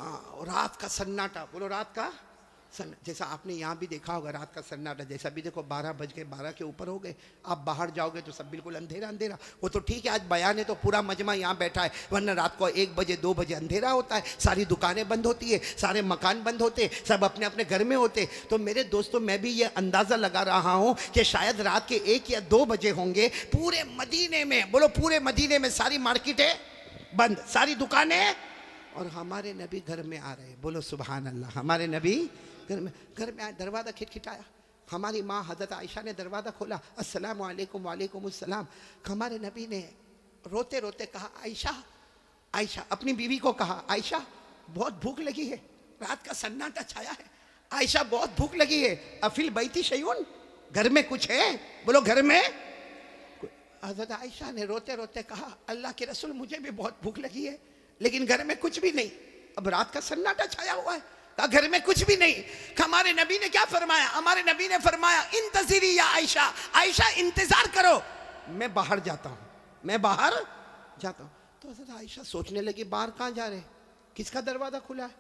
हाँ, रात का सन्नाटा, बोलो रात का जैसा आपने यहाँ भी देखा होगा रात का सन्नाटा, जैसा भी देखो 12 बज गए, 12 के ऊपर हो गए, आप बाहर जाओगे तो सब बिल्कुल अंधेरा अंधेरा। वो तो ठीक है आज बयान है तो पूरा मजमा यहाँ बैठा है, वरना रात को 1 बजे 2 बजे अंधेरा होता है, सारी दुकानें बंद होती है, सारे मकान बंद होते, सब अपने अपने घर में होते। तो मेरे दोस्तों मैं भी ये अंदाज़ा लगा रहा हूँ कि शायद रात के 1 या 2 बजे होंगे, पूरे मदीने में, बोलो पूरे मदीने में सारी मार्केटें बंद, सारी दुकानें, और हमारे नबी घर में आ रहे, बोलो सुभान अल्लाह। हमारे नबी घर में आए, दरवाज़ा खिटखिटाया, हमारी माँ हज़रत आयशा ने दरवाज़ा खोला, अस्सलामु अलैकुम वालेकुम अस्सलाम। हमारे नबी ने रोते रोते कहा आयशा, आयशा, अपनी बीवी को कहा आयशा बहुत भूख लगी है, रात का सन्नाटा छाया है, आयशा बहुत भूख लगी है, अफिल बैती शयून, घर में कुछ है, बोलो घर में। हज़रत आयशा ने रोते रोते कहा अल्लाह के रसूल मुझे भी बहुत भूख लगी है, लेकिन घर में कुछ भी नहीं, अब रात का सन्नाटा छाया हुआ है, कहा घर में कुछ भी नहीं। हमारे नबी ने क्या फरमाया, हमारे नबी ने फरमाया इंतज़िरी या आयशा, आयशा इंतजार करो, मैं बाहर जाता हूँ, मैं बाहर जाता हूँ। तो हज़रत आयशा सोचने लगी बाहर कहाँ जा रहे, किसका दरवाज़ा खुला है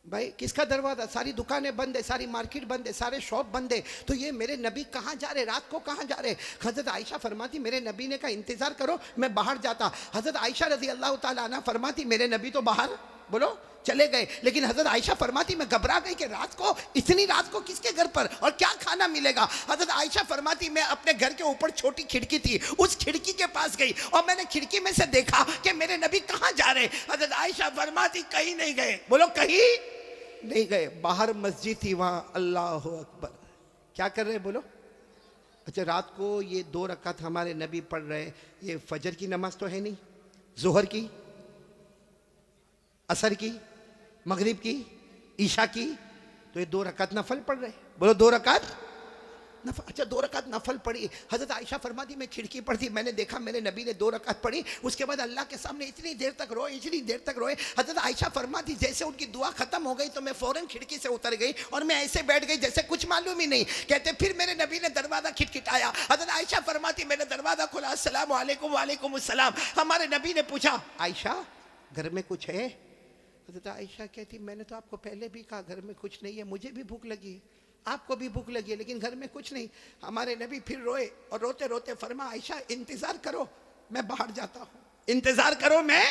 भाई, किसका दरवाज़ा, सारी दुकानें बंद है, सारी मार्केट बंद है, सारे शॉप बंद है, तो ये मेरे नबी कहाँ जा रहे, रात को कहाँ जा रहे। हज़रत आयशा फरमाती मेरे नबी ने कहा इंतज़ार करो मैं बाहर जाता। हज़रत आयशा रज़ी अल्लाह ताला अन्हा फरमाती मेरे नबी तो बाहर बोलो चले गए, लेकिन हज़रत आयशा फरमाती मैं घबरा गई कि रात को, इतनी रात को किसके घर पर और क्या खाना मिलेगा। हज़रत आयशा फरमाती मैं अपने घर के ऊपर छोटी खिड़की थी, उस खिड़की के पास गई और मैंने खिड़की में से देखा कि मेरे नबी कहाँ जा रहे। हज़रत आयशा फरमाती कहीं नहीं गए, बोलो कहीं नहीं गए, बाहर मस्जिद थी वहाँ अल्लाह अकबर, क्या कर रहे बोलो। अच्छा रात को ये 2 रकात हमारे नबी पढ़ रहे, ये फजर की नमाज तो है नहीं, जोहर की, असर की, मगरिब की, ईशा की, तो ये 2 रकात नफल पढ़ रहे, बोलो 2 रकात नफल। अच्छा 2 रकात नफल पढ़ी। हज़रत आयशा फरमाती मैं खिड़की पर थी, मैंने देखा मेरे नबी ने 2 रकात पढ़ी, उसके बाद अल्लाह के सामने इतनी देर तक रोए, इतनी देर तक रोए। हज़रत आयशा फरमाती जैसे उनकी दुआ खत्म हो गई तो मैं फ़ौरन खिड़की से उतर गई और मैं ऐसे बैठ गई जैसे कुछ मालूम ही नहीं। कहते फिर मेरे नबी ने दरवाज़ा खिटखिटाया, हज़रत आयशा फरमाती मैंने दरवाज़ा खोला, अस्सलामु अलैकुम वालेकुम अस्सलाम। हमारे नबी ने पूछा आयशा घर में कुछ है। हज़रत आयशा कहती मैंने तो आपको पहले भी कहा घर में कुछ नहीं है, मुझे भी भूख लगी है, आपको भी भूख लगी है, लेकिन घर में कुछ नहीं। हमारे नबी फिर रोए और रोते रोते फरमा आयशा इंतज़ार करो मैं बाहर जाता हूँ, इंतज़ार करो मैं।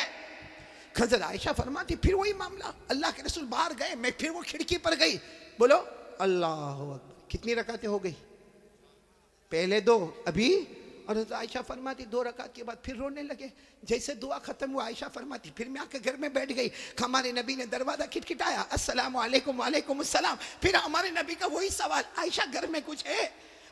हज़रत आयशा फरमाती फिर वही मामला, अल्लाह के रसूल बाहर गए, मैं फिर वो खिड़की पर गई, बोलो अल्लाह अकबर। कितनी रकातें हो गई, पहले 2 अभी। और आयशा फरमाती 2 रकात के बाद फिर रोने लगे, जैसे दुआ खत्म हुआ आयशा फरमाती फिर मैं आके घर में बैठ गई। हमारे नबी ने दरवाज़ा खिटखिटाया, अस्सलामु अलैकुम वालेकुम अस्सलाम। फिर हमारे नबी का वही सवाल आयशा घर में कुछ है।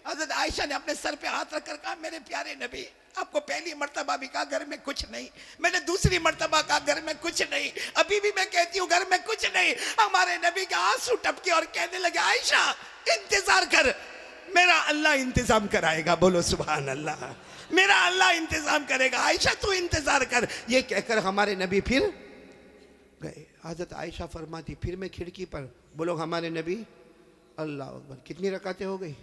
हज़रत आयशा ने अपने सर पे हाथ रखकर कहा मेरे प्यारे नबी आपको पहली मर्तबा भी कहा घर में कुछ नहीं, मैंने दूसरी मर्तबा कहा घर में कुछ नहीं, अभी भी मैं कहती हूँ घर में कुछ नहीं। हमारे नबी के आंसू टपके और कहने लगे आयशा इंतजार कर, मेरा अल्लाह इंतजाम कराएगा, बोलो सुभान अल्लाह, मेरा अल्लाह इंतजाम करेगा, आयशा तू इंतजार कर। ये कहकर हमारे नबी फिर गए। हज़रत आयशा फरमाती फिर मैं खिड़की पर, बोलो हमारे नबी अल्लाह अकबर। कितनी रकातें हो गई।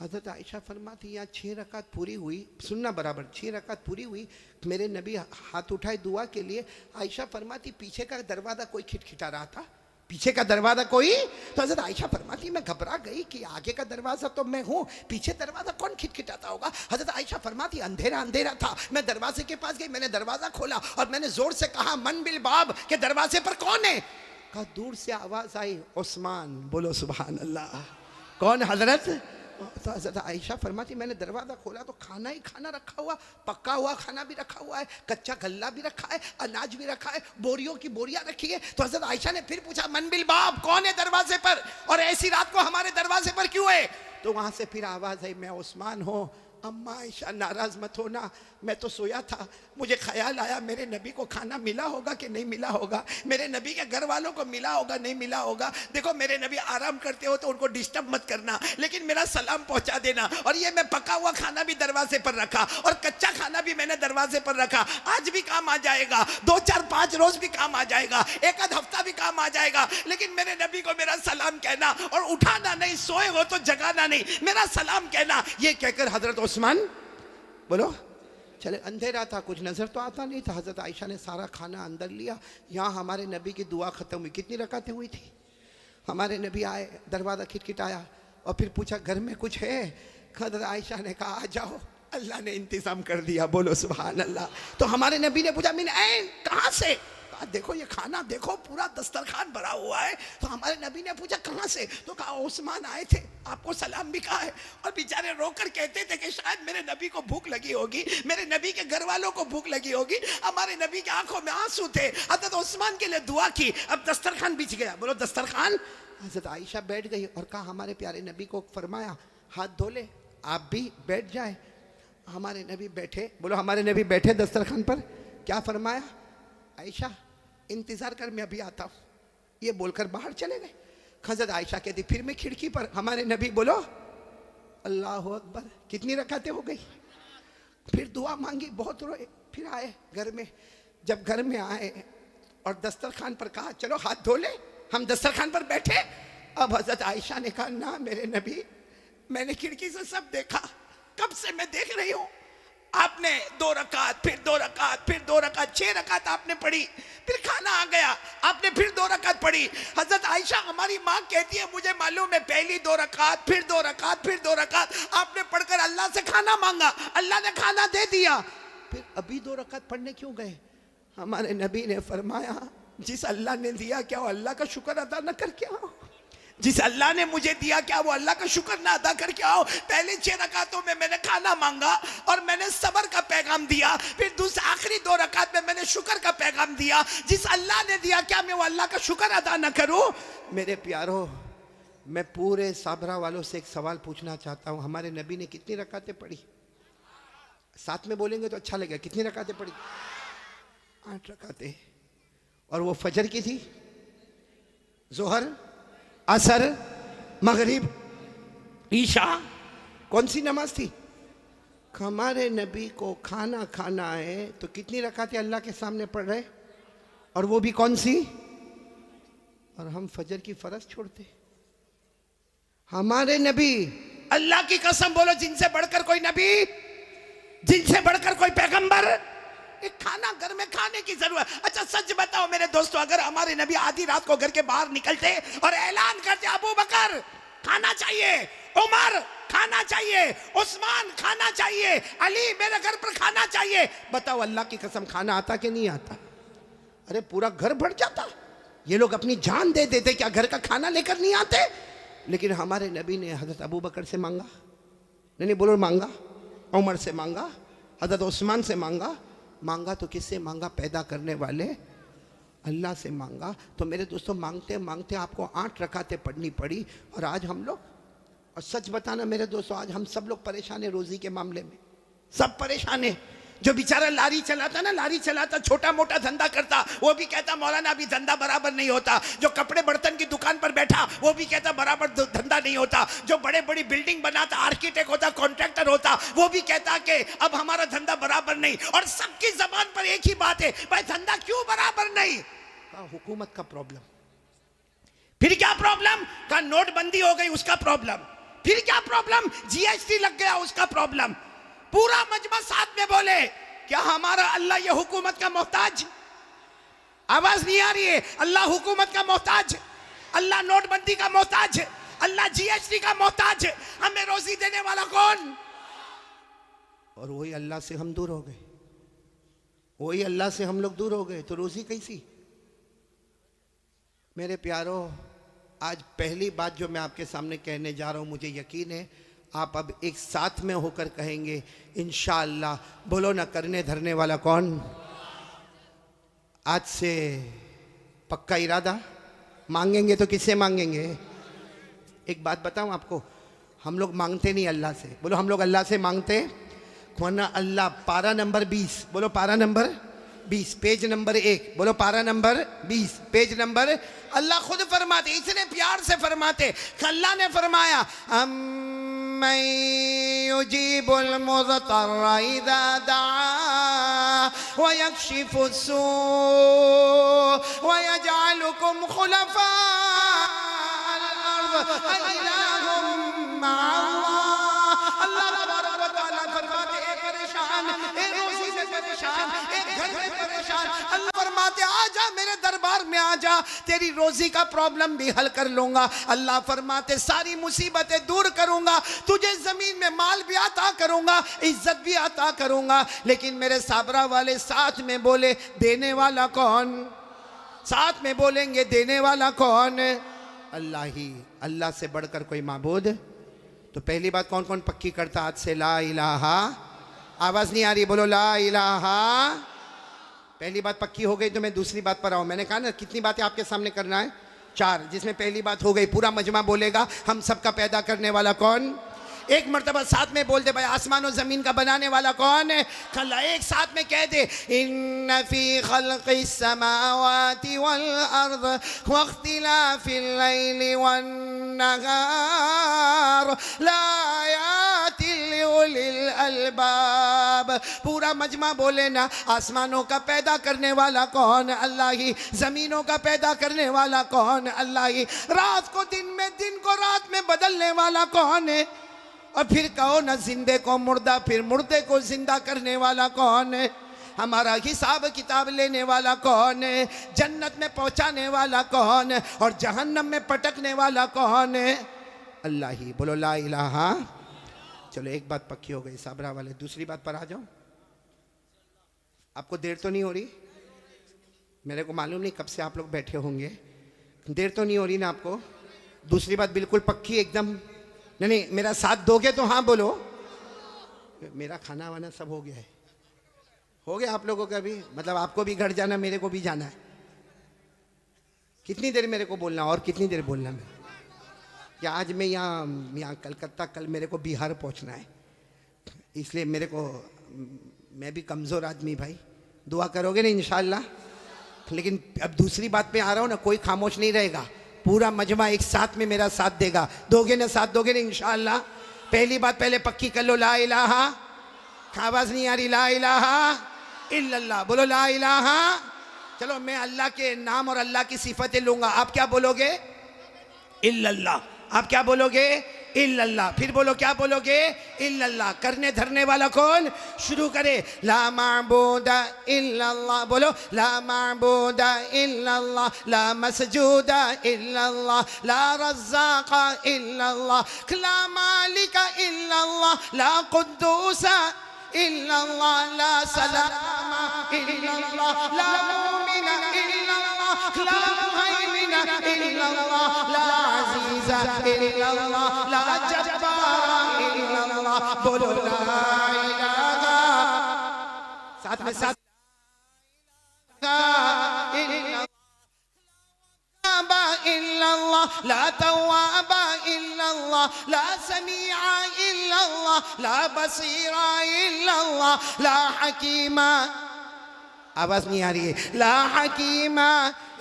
हज़रत आयशा फरमाती यहाँ 6 रकात पूरी हुई, सुनना बराबर, 6 रकात पूरी हुई, मेरे नबी हाथ उठाए दुआ के लिए। आयशा फरमाती पीछे का दरवाज़ा कोई खिटखिटा रहा था, पीछे का दरवाज़ा कोई। तो हज़रत आयशा फरमाती मैं घबरा गई कि आगे का दरवाज़ा तो मैं हूँ, पीछे दरवाज़ा कौन खिटखिटाता होगा। हज़रत आयशा फरमाती अंधेरा अंधेरा था, मैं दरवाजे के पास गई, मैंने दरवाज़ा खोला और मैंने ज़ोर से कहा मन बिल बाब के दरवाजे पर कौन है। कहा दूर से आवाज़ आई उस्मान, बोलो सुभान अल्लाह। कौन हज़रत। तो हज़रत आयशा फरमाती मैंने दरवाज़ा खोला तो खाना ही खाना रखा हुआ, पक्का हुआ खाना भी रखा हुआ है, कच्चा गल्ला भी रखा है, अनाज भी रखा है, बोरियों की बोरियां रखी है। तो हज़रत आयशा ने फिर पूछा मन बिल बाब कौन है दरवाजे पर और ऐसी रात को हमारे दरवाजे पर क्यों है। तो वहाँ से फिर आवाज़ आई मैं उस्मान हूँ। अम्मा आयशा नाराज़ मत होना, मैं तो सोया था, मुझे ख्याल आया मेरे नबी को खाना मिला होगा कि नहीं मिला होगा, मेरे नबी के घर वालों को मिला होगा नहीं मिला होगा। देखो मेरे नबी आराम करते हो तो उनको डिस्टर्ब मत करना, लेकिन मेरा सलाम पहुंचा देना। और ये मैं पका हुआ खाना भी दरवाजे पर रखा और कच्चा खाना भी मैंने दरवाजे पर रखा, आज भी काम आ जाएगा, 2 4 5 रोज भी काम आ जाएगा, 1 आध हफ्ता भी काम आ जाएगा, लेकिन मेरे नबी को मेरा सलाम कहना और उठाना नहीं, सोए हो तो जगाना नहीं, मेरा सलाम कहना। ये कहकर हजरत उस्मान बोलो चले, अंधेरा था, कुछ नज़र तो आता नहीं था। हज़रत आयशा ने सारा खाना अंदर लिया। यहाँ हमारे नबी की दुआ ख़त्म हुई। कितनी रकातें हुई थी? हमारे नबी आए, दरवाज़ा खिटखिटाया और फिर पूछा घर में कुछ है? हज़रत आयशा ने कहा आ जाओ, अल्लाह ने इंतज़ाम कर दिया। बोलो सुभान अल्लाह। तो हमारे नबी ने पूछा मिन ऐन, कहाँ से? कहा देखो ये खाना देखो, पूरा दस्तरखान भरा हुआ है। तो हमारे नबी ने पूछा कहाँ से? तो कहा उस्मान आए थे, आपको सलाम भी कहा है। और बेचारे रोकर कहते थे कि शायद मेरे नबी को भूख लगी होगी, मेरे नबी के घर वालों को भूख लगी होगी। हमारे नबी की आंखों में आंसू थे। हज़रत उस्मान के लिए दुआ की, अब दस्तरखान बिछ गया। बोलो दस्तरखान। हज़रत आयशा बैठ गई और कहा हमारे प्यारे नबी को फरमाया हाथ धो ले, आप भी बैठ जाए। हमारे नबी बैठे। बोलो हमारे नबी बैठे दस्तरखान पर। क्या फरमाया? आयशा इंतज़ार कर, मैं अभी आता हूँ। ये बोलकर बाहर चले गए। हज़रत आयशा कहती फिर मैं खिड़की पर। हमारे नबी बोलो अल्लाह अकबर। कितनी रकातें हो गई? फिर दुआ मांगी, बहुत रोए। फिर आए घर में। जब घर में आए और दस्तरखान पर कहा चलो हाथ धो ले, हम दस्तरखान पर बैठे। अब हज़रत आयशा ने कहा ना मेरे नबी, मैंने खिड़की से सब देखा, कब से मैं देख रही हूँ। आपने 2 रकात, फिर 2 रकात, फिर 2 रकात, 6 रकात आपने पढ़ी। फिर खाना आ गया, आपने फिर 2 रकात पढ़ी। हज़रत आयशा हमारी माँ कहती है मुझे मालूम है, पहली 2 रकात, फिर 2 रकात, फिर 2 रकात आपने पढ़कर अल्लाह से खाना मांगा, अल्लाह ने खाना दे दिया। फिर अभी 2 रकात पढ़ने क्यों गए? हमारे नबी ने फरमाया जिस अल्लाह ने दिया क्या वो अल्लाह का शुक्र अदा न करके आओ? जिस अल्लाह ने मुझे दिया क्या वो अल्लाह का शुक्र ना अदा करके आओ? पहले 6 रकातों में मैंने खाना मांगा और मैंने सबर का पैगाम दिया, फिर दूसरी आखिरी 2 रकात में मैंने शुक्र का पैगाम दिया। जिस अल्लाह ने दिया क्या मैं वो अल्लाह का शुक्र अदा न करूं? मेरे प्यारो, मैं पूरे साबरा वालों से एक सवाल पूछना चाहता हूं। हमारे नबी ने कितनी रकातें पढ़ी? साथ में बोलेंगे तो अच्छा लगेगा। कितनी रकातें पढ़ी? 8 रकातें। और वो फजर की थी, जोहर, असर, मगरिब, ईशा। कौन सी नमाज थी? हमारे नबी को खाना खाना है तो कितनी रकातें अल्लाह के सामने पढ़ रहे, और वो भी कौन सी? और हम फजर की फर्ज छोड़ते। हमारे नबी, अल्लाह की कसम बोलो जिनसे बढ़कर कोई नबी, जिनसे बढ़कर कोई पैगंबर, एक खाना घर में खाने की जरूरत। अच्छा सच बताओ मेरे दोस्तों, अगर हमारे नबी आधी रात को घर के बाहर निकलते और ऐलान करते अबू बकर खाना चाहिए, उमर खाना चाहिए, उस्मान खाना चाहिए, अली मेरे घर पर खाना चाहिए, बताओ अल्लाह की कसम खाना आता कि नहीं आता? अरे पूरा घर भर जाता। ये लोग अपनी जान दे देते क्या घर का खाना लेकर नहीं आते? लेकिन हमारे नबी ने हजरत अबू बकर से मांगा, नहीं बोलो मांगा, उमर से मांगा, हजरत उस्मान से मांगा। मांगा तो किससे मांगा? पैदा करने वाले अल्लाह से मांगा। तो मेरे दोस्तों मांगते मांगते आपको 8 रकातें पढ़नी पड़ी। और आज हम लोग, और सच बताना मेरे दोस्तों, आज हम सब लोग परेशान है रोजी के मामले में। सब परेशान है। जो बेचारा लारी चलाता ना, लारी चलाता, छोटा मोटा धंधा करता, वो भी कहता मौलाना अभी धंधा बराबर नहीं होता। जो कपड़े बर्तन की दुकान पर बैठा वो भी कहता बराबर धंधा नहीं होता। जो बड़े बड़ी बिल्डिंग बनाता, आर्किटेक्ट होता, कॉन्ट्रैक्टर होता, वो भी कहता कि अब हमारा धंधा बराबर नहीं। और सबकी जबान पर एक ही बात है, भाई धंधा क्यों बराबर नहीं? हुकूमत का प्रॉब्लम। फिर क्या प्रॉब्लम? का नोटबंदी हो गई उसका प्रॉब्लम। फिर क्या प्रॉब्लम? जीएसटी लग गया उसका प्रॉब्लम। पूरा मजमा साथ में बोले क्या हमारा अल्लाह ये हुकूमत का मोहताज? आवाज नहीं आ रही है। अल्लाह हुकूमत का मोहताज, अल्लाह नोटबंदी का मोहताज, अल्लाह जीएसटी का मोहताज। हमें रोजी देने वाला कौन? और वही अल्लाह से हम दूर हो गए, वही अल्लाह से हम लोग दूर हो गए तो रोजी कैसी? मेरे प्यारो, आज पहली बात जो मैं आपके सामने कहने जा रहा हूं, मुझे यकीन है आप अब एक साथ में होकर कहेंगे इंशाअल्लाह। बोलो ना, करने धरने वाला कौन? आज से पक्का इरादा। मांगेंगे तो किससे मांगेंगे? एक बात बताऊं आपको, हम लोग मांगते नहीं अल्लाह से। बोलो हम लोग अल्लाह से मांगते वरना अल्लाह। पारा नंबर 20, बोलो पारा नंबर 20, पेज नंबर 1, बोलो पारा नंबर 20, पेज नंबर। अल्लाह खुद फरमाते, इतने प्यार से फरमाते। अल्लाह ने फरमाया अम्मन युजीबुल मुज़्तर्रा इज़ा दआ व यक्शिफुस्सू व यजअलुकुम खुलफाअल अर्ज़ अइलाहुम मअल्लाह। अल्लाह तबारक व तआला ताला फरमाते एक परेशान, एक रोजी से परेशान, एक घर में परेशान, अल्लाह फरमाते आजा मेरे दरबार में आजा, तेरी रोजी का प्रॉब्लम भी हल कर लूंगा। अल्लाह फरमाते सारी मुसीबतें दूर करूंगा, तुझे जमीन में माल भी अता करूंगा, इज्जत भी अता करूंगा। लेकिन मेरे साबरा वाले साथ में बोले देने वाला कौन? साथ में बोलेंगे देने वाला कौन? अल्लाह ही। अल्लाह से बढ़कर कोई माबूद। तो पहली बात कौन कौन पक्की करता आज से? ला इलाहा। आवाज नहीं आ रही, बोलो ला इलाहा। पहली बात पक्की हो गई तो मैं दूसरी बात पर आऊं। मैंने कहा ना कितनी बातें आपके सामने करना है? 4, जिसमें पहली बात हो गई पूरा मजमा बोलेगा हम सबका पैदा करने वाला कौन। एक मर्तबा साथ में बोल दे भाई आसमान और जमीन का बनाने वाला कौन है? कल एक साथ में कह दे इन्न फी खल्क़िस समावाति वल अर्द वख्तिलाफिल लैलि वन नहार लायातिल लिउलिल अलबाब। पूरा मजमा बोले ना आसमानों का पैदा करने वाला कौन? अल्लाह ही। जमीनों का पैदा करने वाला कौन? अल्लाह ही। रात को दिन में, दिन को रात में बदलने वाला कौन है? और फिर कहो ना जिंदे को मुर्दा, फिर मुर्दे को जिंदा करने वाला कौन है? हमारा हिसाब किताब लेने वाला कौन है? जन्नत में पहुंचाने वाला कौन है? और जहन्नम में पटकने वाला कौन है? अल्लाह ही। बोलो ला इलाहा। चलो एक बात पक्की हो गई साबरा वाले, दूसरी बात पर आ जाओ। आपको देर तो नहीं हो रही? मेरे को मालूम नहीं कब से आप लोग बैठे होंगे, देर तो नहीं हो रही ना आपको? दूसरी बात बिल्कुल पक्की एकदम? नहीं, मेरा साथ दोगे तो हाँ बोलो। मेरा खाना वाना सब हो गया है। हो गया आप लोगों का भी? मतलब आपको भी घर जाना, मेरे को भी जाना है। कितनी देर मेरे को बोलना और कितनी देर बोलना? मैं क्या आज मैं यहाँ कलकत्ता, कल मेरे को बिहार पहुँचना है, इसलिए मेरे को, मैं भी कमज़ोर आदमी भाई, दुआ करोगे ना इंशाअल्लाह। लेकिन अब दूसरी बात पे आ रहा हूँ ना, कोई खामोश नहीं रहेगा, पूरा मजमा एक साथ में मेरा साथ देगा। दोगे ना साथ, दोगे ना इंशाअल्लाह? पहली बात पहले पक्की कर लो, ला इलाहा। आवाज नहीं आ रही? ला इलाहा इल्लल्लाह। बोलो ला इलाहा। चलो मैं अल्लाह के नाम और अल्लाह की सिफतें लूंगा, आप क्या बोलोगे? इल्लल्लाह। आप क्या बोलोगे? इल्लल्लाह। फिर बोलो क्या बोलोगे? इल्लल्लाह। करने धरने वाला कौन? शुरू करे ला माबूदा इल्लल्लाह। बोलो ला माबूदा इल्लल्लाह, ला मसजूदा इल्लल्लाह, ला रज़्ज़ाक़ा इल्लल्लाह, ला मालिका इल्लल्लाह, ला कुद्दूसा इल्लल्लाह, ला सलामा इल्लल्लाह, ला मुमिना इल्लल्लाह, ला मुहैमिना इल्लल्लाह, ला अज़ीज़ा इल्लल्लाह, ला जब्बारा इल्लल्लाह। बोलो ला इलाहा। साथ में साथ इल्लल्लाह, ला तव्वाबा इल्लल्लाह, ला समीआ इल्लल्लाह, ला बसीरा इल्लल्लाह, ला हकीमा। आवाज नहीं आ रही है? ला हकीमा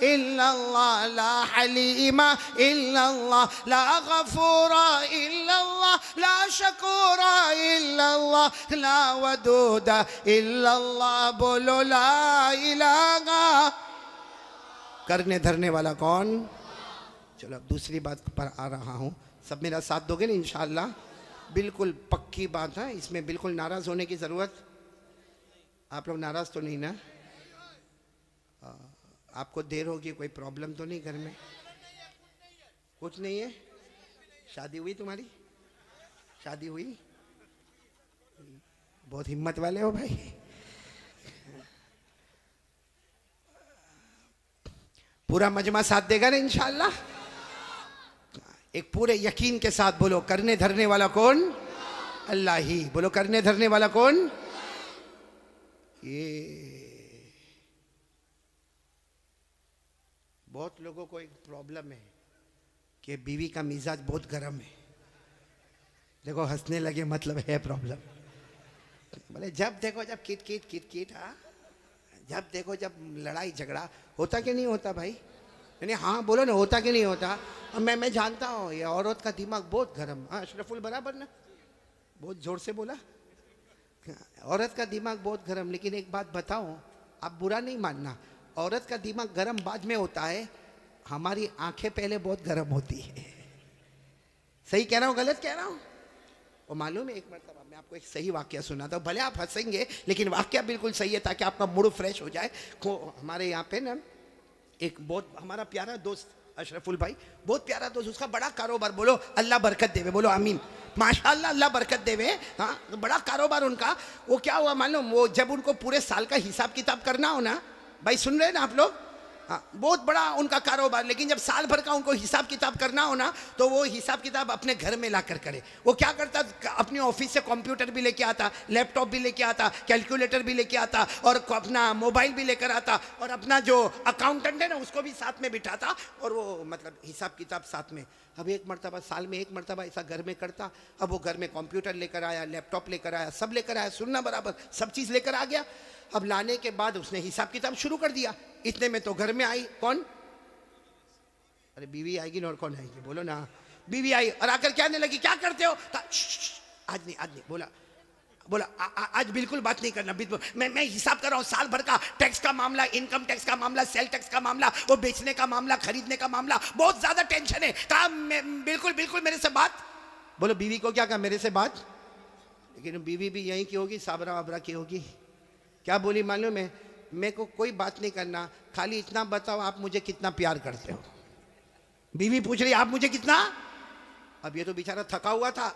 इल्लल्लाह, ला हलीमा इल्लल्लाह, ला गफूरा इल्लल्लाह, ला शकूरा इल्लल्लाह, ला वदूदा इल्लल्लाह। बोलो ला इलाहा। करने धरने वाला कौन? चलो अब दूसरी बात पर आ रहा हूँ, सब मेरा साथ दोगे ना इंशाअल्लाह? बिल्कुल पक्की बात है, इसमें बिल्कुल नाराज़ होने की ज़रूरत। आप लोग नाराज़ तो नहीं ना? आपको देर होगी, कोई प्रॉब्लम तो नहीं घर में? कुछ नहीं है? शादी हुई तुम्हारी? शादी हुई? बहुत हिम्मत वाले हो भाई। पूरा मजमा साथ देगा ना इंशाअल्लाह? एक पूरे यकीन के साथ बोलो करने धरने वाला कौन? अल्लाह ही। बोलो करने धरने वाला कौन? ये बहुत लोगों को एक प्रॉब्लम है कि बीवी का मिजाज बहुत गर्म है। देखो हंसने लगे मतलब है प्रॉब्लम। बोले जब देखो जब किट किट किट किट, हाँ जब देखो जब लड़ाई झगड़ा होता कि नहीं होता भाई? यानी हाँ बोलो ना, होता कि नहीं होता? और मैं जानता हूँ ये औरत का दिमाग बहुत गर्म। हाँ अशरफुल बराबर ना, बहुत जोर से बोला। औरत का दिमाग बहुत गर्म। लेकिन एक बात बताऊँ, आप बुरा नहीं मानना, औरत का दिमाग गर्म बाद में होता है, हमारी आंखें पहले बहुत गर्म होती है। सही कह रहा हूँ गलत कह रहा हूँ? और मालूम है एक मरतबा मैं आपको एक सही वाकया सुनाता हूँ, भले आप हंसेंगे लेकिन वाकया बिल्कुल सही है ताकि आपका मूड फ्रेश हो जाए। हमारे यहाँ पे ना एक बहुत हमारा प्यारा दोस्त अशरफुल भाई, बहुत प्यारा दोस्त, उसका बड़ा कारोबार, बोलो अल्लाह बरकत देवे, बोलो आमीन, माशाअल्लाह अल्लाह बरकत देवे। हाँ, बड़ा कारोबार उनका। वो क्या हुआ मालूम, वो जब उनको पूरे साल का हिसाब किताब करना हो ना, भाई सुन रहे हैं ना आप लोग, हाँ बहुत बड़ा उनका कारोबार, लेकिन जब साल भर का उनको हिसाब किताब करना हो ना तो वो हिसाब किताब अपने घर में लाकर करे। वो क्या करता, अपने ऑफिस से कंप्यूटर भी लेके आता, लैपटॉप भी लेके आता, कैलकुलेटर भी लेके आता और अपना मोबाइल भी लेकर आता और अपना जो अकाउंटेंट है ना उसको भी साथ में बिठाता और वो मतलब हिसाब किताब साथ में। अब एक मरतबा साल में एक मरतबा ऐसा घर में करता। अब वो घर में कंप्यूटर लेकर आया, लैपटॉप लेकर आया, सब लेकर आया, सुनना बराबर, सब चीज़ लेकर आ गया। अब लाने के बाद उसने हिसाब किताब शुरू कर दिया। इतने में तो घर में आई कौन, अरे बीवी आएगी ना, और कौन आएगी बोलो ना, बीवी आई और आकर कहने लगी क्या करते हो। आज नहीं बोला बोला आज बिल्कुल बात नहीं करना, मैं हिसाब कर रहा हूँ साल भर का, टैक्स का मामला, इनकम टैक्स का मामला, सेल टैक्स का मामला, वो बेचने का मामला, खरीदने का मामला, बहुत ज्यादा टेंशन है। कहा बिल्कुल मेरे से बात, बोलो बीवी को क्या कहा, मेरे से बात। लेकिन बीवी भी यहीं की होगी, साबरा वाबरा की होगी। क्या बोली मालूम है, मेरे को कोई बात नहीं करना, खाली इतना बताओ आप मुझे कितना प्यार करते हो। बीवी पूछ रही आप मुझे कितना। अब ये तो बेचारा थका हुआ था,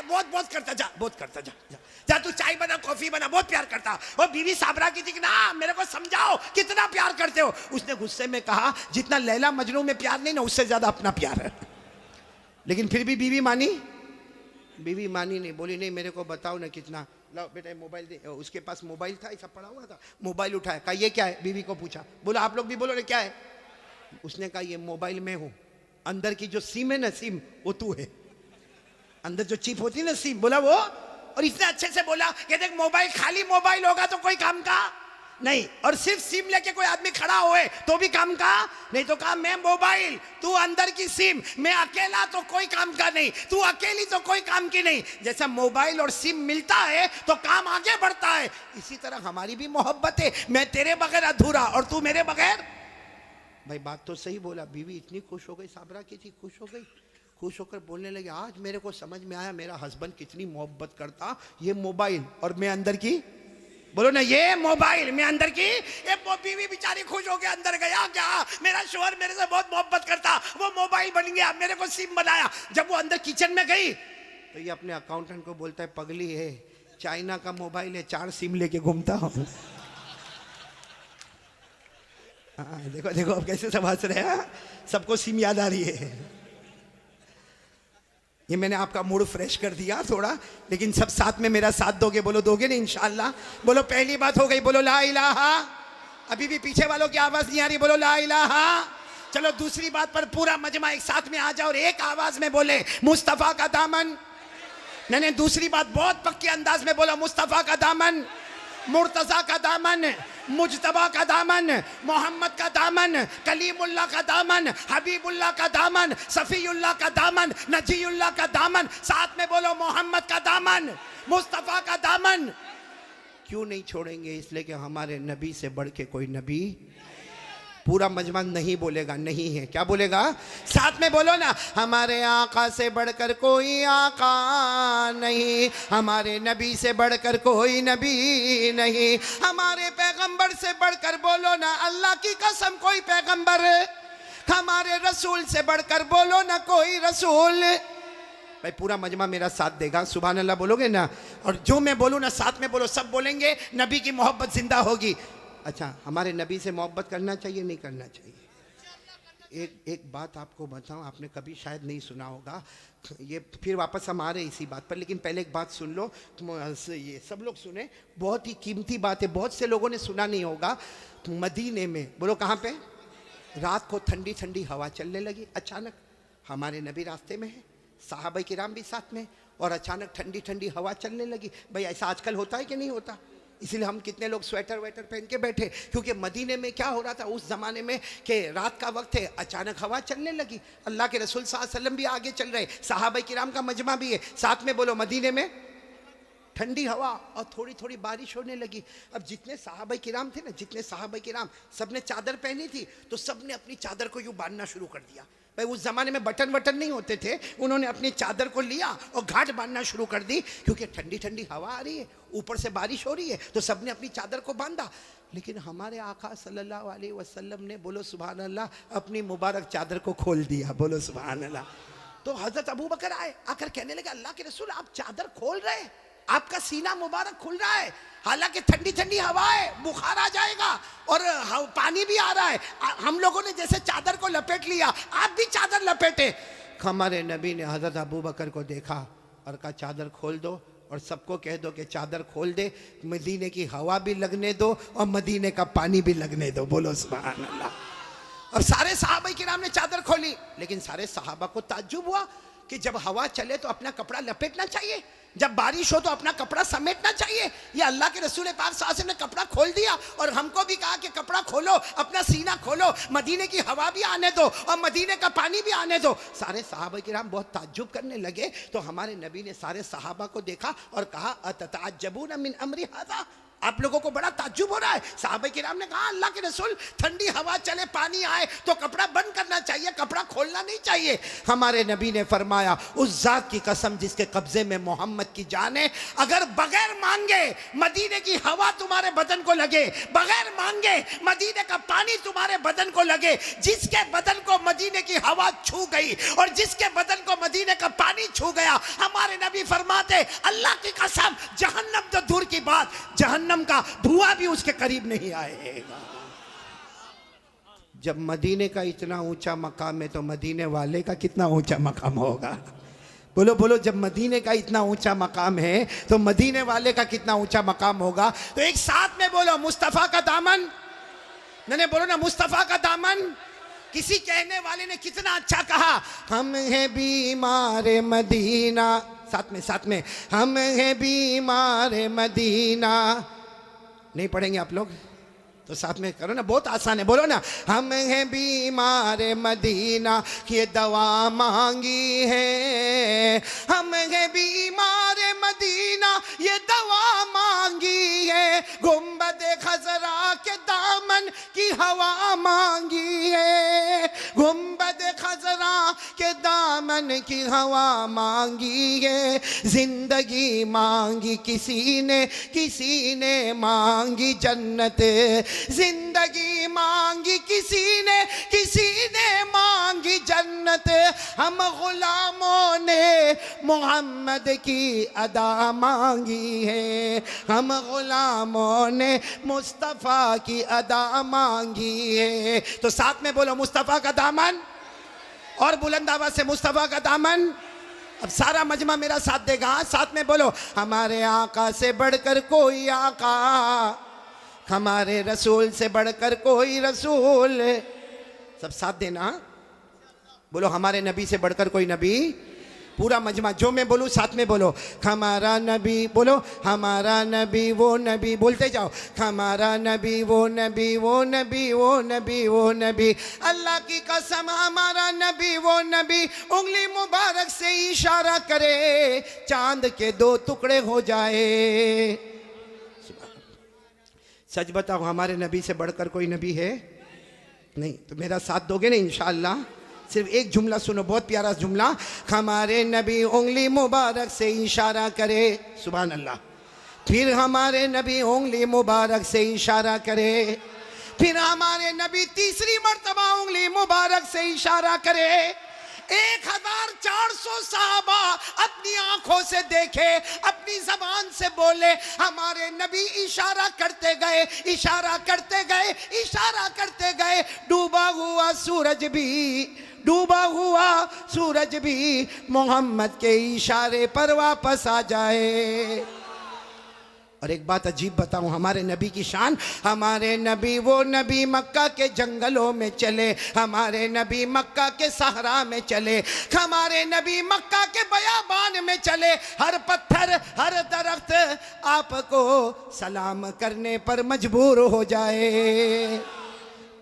बहुत करता जा, बहुत करता जा तू चाय बना, कॉफी बना, बहुत प्यार करता। और बीवी साबरा की थी कि ना मेरे को समझाओ कितना प्यार करते हो। उसने गुस्से में कहा जितना लैला मजनू में प्यार नहीं ना, उससे ज्यादा अपना प्यार है। लेकिन फिर भी बीवी मानी नहीं, बोली नहीं मेरे को बताओ ना कितना। लो बेटा मोबाइल दे। उसके पास मोबाइल था, ऐसा पड़ा हुआ था, मोबाइल उठाया, कहा ये क्या है, बीवी को पूछा, बोला आप लोग भी बोलो ना क्या है। उसने कहा ये मोबाइल में हूं, अंदर की जो सिम है ना, सिम वो तू है, अंदर जो चिप होती है ना सिम, बोला वो। और इतने अच्छे से बोला कि देख मोबाइल, खाली मोबाइल होगा तो कोई काम का नहीं, और सिर्फ सिम लेके कोई आदमी खड़ा होए तो भी काम का नहीं। तो कहा मैं मोबाइल, तू अंदर की सिम, मैं अकेला तो कोई काम का नहीं, तू अकेली तो कोई काम की नहीं। जैसा मोबाइल और सिम मिलता है तो काम आगे बढ़ता है, इसी तरह हमारी भी मोहब्बत है। मैं तेरे बगैर अधूरा और तू मेरे बगैर। भाई बात तो सही बोला। बीवी इतनी खुश हो गई, साबरा की थी, खुश हो गई, खुश होकर बोलने लगे आज मेरे को समझ में आया मेरा हस्बैंड कितनी मोहब्बत करता, ये मोबाइल और मैं अंदर की, बोलो ना ये मोबाइल में अंदर की। ये बीवी बेचारी खुश हो गया, अंदर गया क्या, मेरा शोहर मेरे से बहुत मोहब्बत करता, वो मोबाइल बन गया, मेरे को सिम बनाया। जब वो अंदर किचन में गई तो ये अपने अकाउंटेंट को बोलता है पगली है, चाइना का मोबाइल है, 4 सिम लेके घूमता हूँ। देखो अब कैसे समझ रहे हैं, सबको सिम याद आ रही है। ये मैंने आपका मूड फ्रेश कर दिया थोड़ा, लेकिन सब साथ में मेरा साथ दोगे, बोलो दोगे ना इंशाअल्लाह। बोलो पहली बात हो गई, बोलो ला इलाहा। अभी भी पीछे वालों की आवाज नहीं आ रही, बोलो ला इलाहा। चलो दूसरी बात पर पूरा मजमा एक साथ में आ जाओ और एक आवाज में बोले मुस्तफा का दामन। नहीं, दूसरी बात बहुत पक्के अंदाज में बोला, मुस्तफा का दामन, मुर्तजा का दामन, मुजतबा का दामन, मोहम्मद का दामन, कलीमुल्लाह का दामन, हबीबुल्लाह का दामन, सफीउल्लाह का दामन, नजीउल्लाह का दामन। साथ में बोलो मोहम्मद का दामन, मुस्तफा का दामन। क्यों नहीं छोड़ेंगे, इसलिए कि हमारे नबी से बढ़ के कोई नबी। पूरा मजमा नहीं बोलेगा, नहीं है, क्या बोलेगा, साथ में बोलो ना, हमारे आका से बढ़कर कोई आका नहीं, हमारे नबी से बढ़कर कोई नबी नहीं, हमारे पैगंबर से बढ़कर बोलो ना अल्लाह की कसम कोई पैगंबर, हमारे रसूल से बढ़कर बोलो ना कोई रसूल। भाई पूरा मजमा मेरा साथ देगा, सुभान अल्लाह बोलोगे ना, और जो मैं बोलूँ ना साथ में बोलो, सब बोलेंगे, नबी की मोहब्बत जिंदा होगी। अच्छा, हमारे नबी से मोहब्बत करना चाहिए नहीं करना चाहिए। एक बात आपको बताऊं, आपने कभी शायद नहीं सुना होगा, ये फिर वापस हम आ रहे इसी बात पर, लेकिन पहले एक बात सुन लो, ये सब लोग सुने, बहुत ही कीमती बात है, बहुत से लोगों ने सुना नहीं होगा। मदीने में, बोलो कहाँ पे, रात को ठंडी ठंडी हवा चलने लगी अचानक, हमारे नबी रास्ते में है, साहबा किराम भी साथ में, और अचानक ठंडी ठंडी हवा चलने लगी। भाई ऐसा आजकल होता है कि नहीं होता, इसीलिए हम कितने लोग स्वेटर वेटर पहन के बैठे, क्योंकि मदीने में क्या हो रहा था उस ज़माने में कि रात का वक्त है, अचानक हवा चलने लगी, अल्लाह के रसूल सल्लल्लाहु अलैहि वसल्लम भी आगे चल रहे, सहाबा किराम का मजमा भी है, साथ में बोलो मदीने में। ठंडी हवा और थोड़ी थोड़ी बारिश होने लगी। अब जितने सहाबा किराम थे ना, जितने सहाबा किराम, सबने चादर पहनी थी तो सबने अपनी चादर को यूं बांधना शुरू कर दिया। भाई उस जमाने में बटन वटन नहीं होते थे, उन्होंने अपनी चादर को लिया और घाट बांधना शुरू कर दी, क्योंकि ठंडी ठंडी हवा आ रही है, ऊपर से बारिश हो रही है, तो सबने अपनी चादर को बांधा। लेकिन हमारे आका सल्लल्लाहु अलैहि वसल्लम ने, बोलो सुभान अल्लाह, अपनी मुबारक चादर को खोल दिया। बोलो सुभान अल्लाह। तो हजरत अबू बकर आए, आकर कहने लगे अल्लाह के रसूल आप चादर खोल रहे, आपका सीना मुबारक खुल रहा है, हालांकि ठंडी ठंडी हवा है, बुखार आ जाएगा और पानी भी आ रहा है, हम लोगों ने जैसे चादर को लपेट लिया, आप भी चादर लपेटे। हमारे नबी ने हजरत अबू बकर को देखा और कहा चादर खोल दो और सबको कह दो कि चादर खोल दे, मदीने की हवा भी लगने दो और मदीने का पानी भी लगने दो। बोलो सुभान अल्लाह। और सारे सहाबा किराम ने चादर खोली, लेकिन सारे सहाबा को ताज्जुब हुआ कि जब हवा चले तो अपना कपड़ा लपेटना चाहिए, जब बारिश हो तो अपना कपड़ा समेटना चाहिए। ये अल्लाह के रसूल पाक सल्लल्लाहु अलैहि वसल्लम ने कपड़ा खोल दिया और हमको भी कहा कि कपड़ा खोलो, अपना सीना खोलो, मदीने की हवा भी आने दो और मदीने का पानी भी आने दो। सारे सहाबा किराम बहुत ताज्जुब करने लगे। तो हमारे नबी ने सारे सहाबा को देखा और कहा अतताज्जबून मिन अमरी हाज़ा, आप लोगों को बड़ा ताज्जुब हो रहा है। सहाबा किराम ने कहा अल्लाह के रसूल ठंडी हवा चले, पानी आए तो कपड़ा बंद करना चाहिए, कपड़ा खोलना नहीं चाहिए। हमारे नबी ने फरमाया उस जात की कसम जिसके कब्जे में मोहम्मद की जान है, अगर बगैर मांगे मदीने की हवा तुम्हारे बदन को लगे, बगैर मांगे मदीने का पानी तुम्हारे बदन को लगे, जिसके बदन को मदीने की हवा छू गई और जिसके बदन को मदीने का पानी छू गया, हमारे नबी फरमाते अल्लाह की कसम जहन्नम तो दूर की बात, जहन्नम का धुआं भी उसके करीब नहीं आएगा। जब मदीने का इतना ऊंचा मकाम है तो मदीने वाले का कितना ऊंचा मकाम होगा। बोलो बोलो, जब मदीने का इतना ऊंचा मकाम है तो मदीने वाले का कितना ऊंचा मकाम होगा। तो एक साथ में बोलो मुस्तफा का दामन, मैंने बोलो ना मुस्तफा का दामन। किसी कहने वाले ने कितना अच्छा कहा, हम हैं बीमार मदीना, साथ में हम हैं बीमार मदीना। नहीं पढ़ेंगे आप लोग तो साथ में करो ना, बहुत आसान है, बोलो ना हम हैं बीमार मदीना ये दवा मांगी है, हम हैं बीमार मदीना ये दवा मांगी है, गुंबद खजरा के दामन की हवा मांगी है, गुंबद खजरा के दामन की हवा मांगी है, जिंदगी मांगी किसी ने मांगी जन्नत, जिंदगी मांगी किसी ने मांगी जन्नत, हम गुलामों ने मोहम्मद की अदा मांगी है, हम गुलामों ने मुस्तफ़ा की अदा मांगी है। तो साथ में बोलो मुस्तफ़ा का दामन, और बुलंद आवाज से मुस्तफ़ा का दामन। अब सारा मजमा मेरा साथ देगा, साथ में बोलो हमारे आका से बढ़कर कोई आका, हमारे रसूल से बढ़कर कोई रसूल। सब साथ देना, बोलो हमारे नबी से बढ़कर कोई नबी। पूरा मजमा जो मैं बोलूँ साथ में बोलो, हमारा नबी, बोलो हमारा नबी वो नबी, बोलते जाओ हमारा नबी वो नबी वो नबी वो नबी वो नबी, अल्लाह की कसम हमारा नबी वो नबी, उंगली मुबारक से इशारा करे चांद के दो टुकड़े हो जाए। सच बताओ हमारे नबी से बढ़कर कोई नबी है नहीं? तो मेरा साथ दोगे ना इंशाअल्लाह। सिर्फ एक जुमला सुनो, बहुत प्यारा जुमला, हमारे नबी उंगली मुबारक से इशारा करे, सुभान अल्लाह, फिर हमारे नबी उंगली मुबारक से इशारा करे, फिर हमारे नबी तीसरी मर्तबा उंगली मुबारक से इशारा करे। 1400 साहबा अपनी आंखों से देखे, अपनी जबान से बोले, हमारे नबी इशारा करते गए, इशारा करते गए, इशारा करते गए, डूबा हुआ सूरज भी मोहम्मद के इशारे पर वापस आ जाए। और एक बात अजीब बताऊं, हमारे नबी की शान, हमारे नबी वो नबी मक्का के जंगलों में चले, हमारे नबी मक्का के सहरा में चले, हमारे नबी मक्का के बयाबान में चले, हर पत्थर हर दरख्त आपको सलाम करने पर मजबूर हो जाए।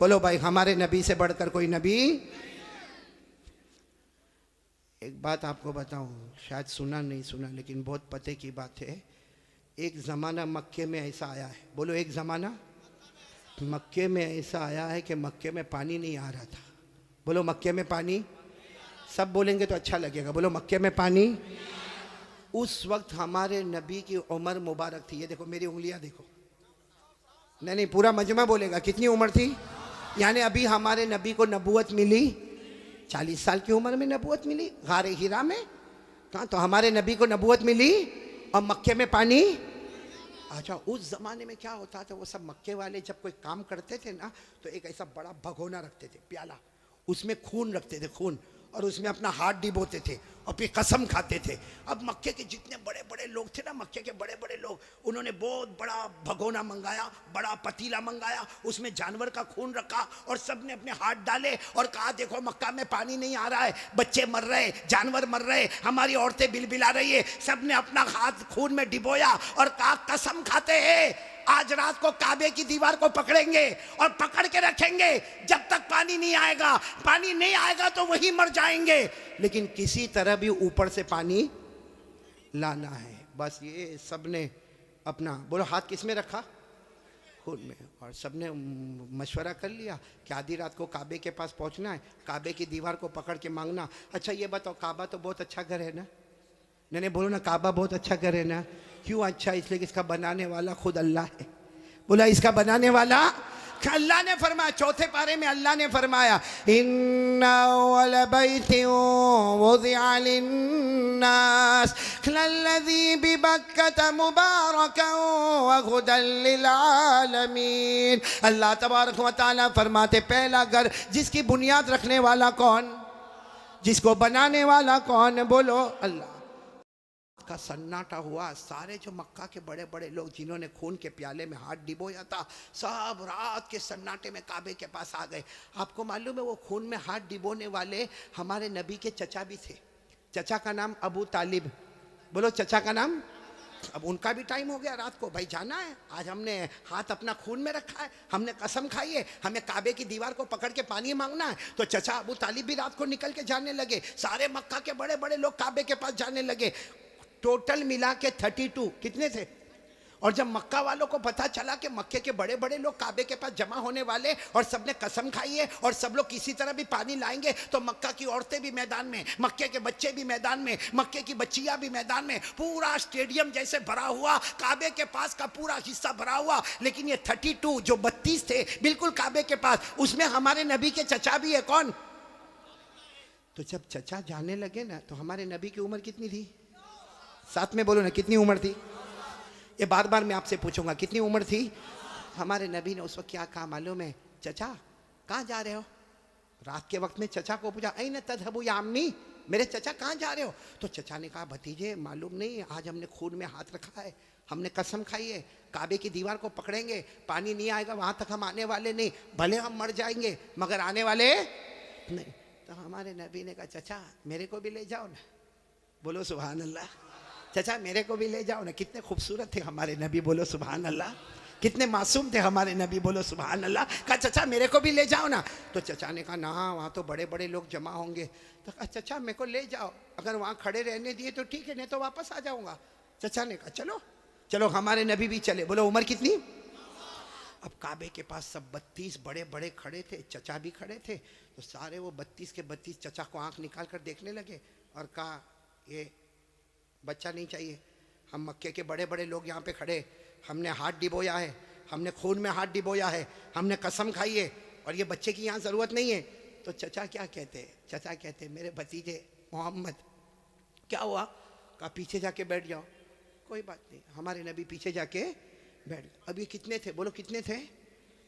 बोलो भाई हमारे नबी से बढ़कर कोई नबी। एक बात आपको बताऊं, शायद सुना नहीं सुना, लेकिन बहुत पते की बात है, एक ज़माना मक्के में ऐसा आया है, बोलो एक ज़माना मक्के में ऐसा आया है कि मक्के में पानी नहीं आ रहा था। बोलो मक्के में पानी, सब बोलेंगे तो अच्छा लगेगा, बोलो मक्के में पानी। उस वक्त हमारे नबी की उम्र मुबारक थी, ये देखो मेरी उंगलियां देखो, नहीं पूरा मजमा बोलेगा, कितनी उम्र थी? यानी अभी हमारे नबी को नबूवत मिली 40 साल की उम्र में नबूवत मिली गारे हिरा में। कहाँ? तो हमारे नबी को नबूवत मिली और मक्के में पानी। अच्छा, उस जमाने में क्या होता था, वो सब मक्के वाले जब कोई काम करते थे ना, तो एक ऐसा बड़ा भगोना रखते थे, प्याला, उसमें खून रखते थे, खून, और उसमें अपना हाथ डिबोते थे और फिर कसम खाते थे। अब मक्के के जितने बड़े बड़े लोग थे ना, मक्के के बड़े बड़े लोग, उन्होंने बहुत बड़ा भगोना मंगाया, बड़ा पतीला मंगाया, उसमें जानवर का खून रखा और सब ने अपने हाथ डाले और कहा देखो मक्का में पानी नहीं आ रहा है, बच्चे मर रहे, जानवर मर रहे, हमारी औरतें बिलबिला रही है। सब ने अपना हाथ खून में डिबोया और कहा कसम खाते हैं आज रात को काबे की दीवार को पकड़ेंगे और पकड़ के रखेंगे जब तक पानी नहीं आएगा। पानी नहीं आएगा तो वहीं मर जाएंगे, लेकिन किसी तरह भी ऊपर से पानी लाना है। बस ये सब ने अपना, बोलो हाथ किस में रखा? खून में। और सब ने मशवरा कर लिया कि आधी रात को काबे के पास पहुंचना है, काबे की दीवार को पकड़ के मांगना। अच्छा ये बताओ, काबा तो बहुत अच्छा घर है ना? नहीं बोलो ना, काबा बहुत अच्छा घर है ना? क्यों अच्छा? इसलिए कि इसका बनाने वाला खुद अल्लाह है। बोला इसका बनाने वाला अल्लाह ने फरमाया, चौथे पारे में अल्लाह ने फरमाया इन्ना अव्वल बैतिन वुदिअ लिन्नास लल्लज़ी बिबक्कता मुबारकन व हुदल लिल आलमीन। अल्लाह तबारक व तआला फरमाते पहला घर जिसकी बुनियाद रखने वाला कौन? जिसको बनाने वाला कौन? बोलो अल्लाह। का सन्नाटा हुआ, सारे जो मक्का के बड़े बड़े लोग जिन्होंने खून के प्याले में हाथ डिबोया था, सब रात के सन्नाटे में काबे के पास आ गए। आपको मालूम है वो खून में हाथ डिबोने वाले हमारे नबी के चचा भी थे। चचा का नाम अबू तालिब। बोलो चचा का नाम। अब उनका भी टाइम हो गया, रात को भाई जाना है, आज हमने हाथ अपना खून में रखा है, हमने कसम खाई है, हमें काबे की दीवार को पकड़ के पानी मांगना है। तो चचा अबू तालिब भी रात को निकल के जाने लगे, सारे मक्का के बड़े बड़े लोग काबे के पास जाने लगे। टोटल मिला के 32 कितने थे? और जब मक्का वालों को पता चला कि मक्के के बड़े बड़े लोग काबे के पास जमा होने वाले और सबने कसम खाई है और सब लोग किसी तरह भी पानी लाएंगे, तो मक्का की औरतें भी मैदान में, मक्के के बच्चे भी मैदान में, मक्के की बच्चियां भी मैदान में, पूरा स्टेडियम जैसे भरा हुआ, काबे के पास का पूरा हिस्सा भरा हुआ। लेकिन ये 32 जो 32 थे बिल्कुल काबे के पास, उसमें हमारे नबी के चचा भी है। कौन? तो जब चचा जाने लगे ना, तो हमारे नबी की उम्र कितनी थी? साथ में बोलो ना, कितनी उम्र थी? ये बार बार मैं आपसे पूछूंगा, कितनी उम्र थी? हमारे नबी ने उस वक्त क्या कहा मालूम है? चचा कहाँ जा रहे हो? रात के वक्त में चचा को पूछा ऐन तज़हबू या अम्मी, मेरे चचा कहाँ जा रहे हो? तो चचा ने कहा भतीजे मालूम नहीं, आज हमने खून में हाथ रखा है, हमने कसम खाई है, काबे की दीवार को पकड़ेंगे, पानी नहीं आएगा वहाँ तक हम आने वाले नहीं, भले हम मर जाएंगे मगर आने वाले नहीं। तो हमारे नबी ने कहा चचा मेरे को भी ले जाओ ना। बोलो सुभान अल्लाह। चचा मेरे को भी ले जाओ ना। कितने खूबसूरत थे हमारे नबी, बोलो सुभान अल्लाह। कितने मासूम थे हमारे नबी, बोलो सुभान अल्लाह। कहा चचा मेरे को भी ले जाओ ना। तो चचा ने कहा ना, वहाँ तो बड़े बड़े लोग जमा होंगे। तो कहा चचा मेरे को ले जाओ, अगर वहाँ खड़े रहने दिए तो ठीक है, नहीं तो वापस आ जाऊँगा। चचा ने कहा चलो चलो। हमारे नबी भी चले। बोलो उम्र कितनी? अब काबे के पास सब 32 बड़े बड़े खड़े थे, चचा भी खड़े थे। तो सारे वो 32 के 32 चचा को आँख निकाल कर देखने लगे और कहा ये बच्चा नहीं चाहिए, हम मक्के के बड़े बड़े लोग यहाँ पे खड़े, हमने हाथ डिबोया है, हमने खून में हाथ डिबोया है, हमने कसम खाई है और ये बच्चे की यहाँ ज़रूरत नहीं है। तो चचा क्या कहते? चचा कहते मेरे भतीजे मोहम्मद क्या हुआ? कहा पीछे जाके बैठ जाओ। कोई बात नहीं। हमारे नबी पीछे जाके बैठ गए। अब ये कितने थे? बोलो कितने थे?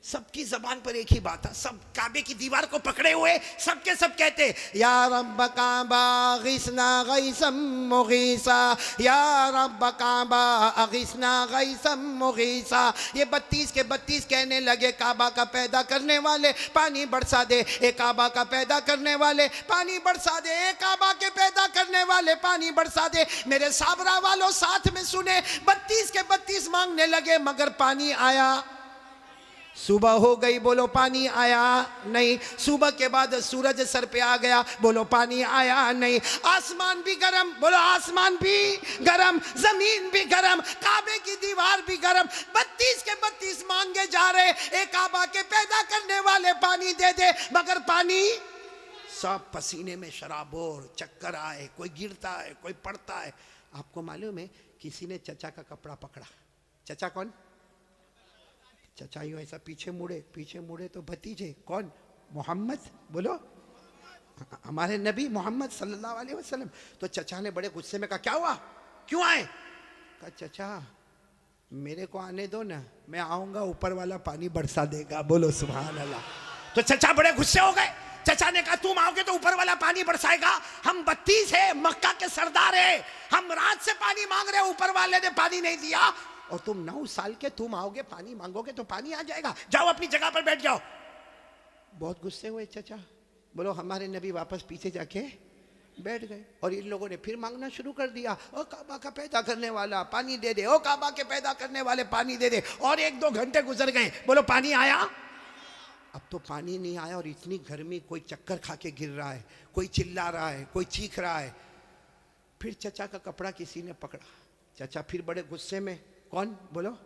सबकी जबान पर एक ही बात है, सब काबे की दीवार को पकड़े हुए सबके सब कहते या रब्ब काबा अगिसना गैसम मुगीसा, या रब्ब काबा अगिसना गैसम मुगीसा। ये 32 के 32 कहने लगे काबा का पैदा करने वाले पानी बरसा दे, ए काबा का पैदा करने वाले पानी बरसा दे, ए काबा के पैदा करने वाले पानी बरसा दे। मेरे साबरा वालों साथ में सुने, 32 के 32 मांगने लगे मगर पानी आया सुबह हो गई, बोलो पानी आया नहीं। सुबह के बाद सूरज सर पे आ गया, बोलो पानी आया नहीं। आसमान भी गरम, बोलो आसमान भी गरम, जमीन भी गरम, काबे की दीवार भी गरम। 32 के 32 मांगे जा रहे, एक काबा के पैदा करने वाले पानी दे दे, मगर पानी सब पसीने में शराबोर, चक्कर आए, कोई गिरता है, कोई पड़ता है। आपको मालूम है किसी ने चचा का कपड़ा पकड़ा। चचा कौन? चचा यूं ऐसा पीछे मुड़े तो भतीजे कौन? मोहम्मद, बोलो हमारे नबी मोहम्मद सल्लल्लाहु अलैहि वसल्लम। तो चचा ने बड़े गुस्से में कहा क्या हुआ, क्यों आए? कहा चचा मेरे को आने दो ना, मैं आऊंगा ऊपर वाला पानी बरसा देगा, बोलो सुभान अल्लाह। तो चचा बड़े गुस्से हो गए। चचा ने कहा तुम आओगे तो ऊपर वाला पानी बरसाएगा? हम 32 है, मक्का के सरदार है, हम रात से पानी मांग रहे, ऊपर वाले ने पानी नहीं दिया, और तुम 9 साल के तुम आओगे पानी मांगोगे तो पानी आ जाएगा, जाओ अपनी जगह पर बैठ जाओ। बहुत गुस्से हुए चचा। बोलो हमारे नबी वापस पीछे जाके बैठ गए, और इन लोगों ने फिर मांगना शुरू कर दिया, ओ काबा का पैदा करने वाला पानी दे दे, ओ काबा के पैदा करने वाले पानी दे दे। और 1-2 घंटे गुजर गए, बोलो पानी आया? अब तो पानी नहीं आया, और इतनी गर्मी, कोई चक्कर खा के गिर रहा है, कोई चिल्ला रहा है, कोई चीख रहा है। फिर चचा का कपड़ा किसी ने पकड़ा। चचा फिर बड़े गुस्से में, कौन? बोलो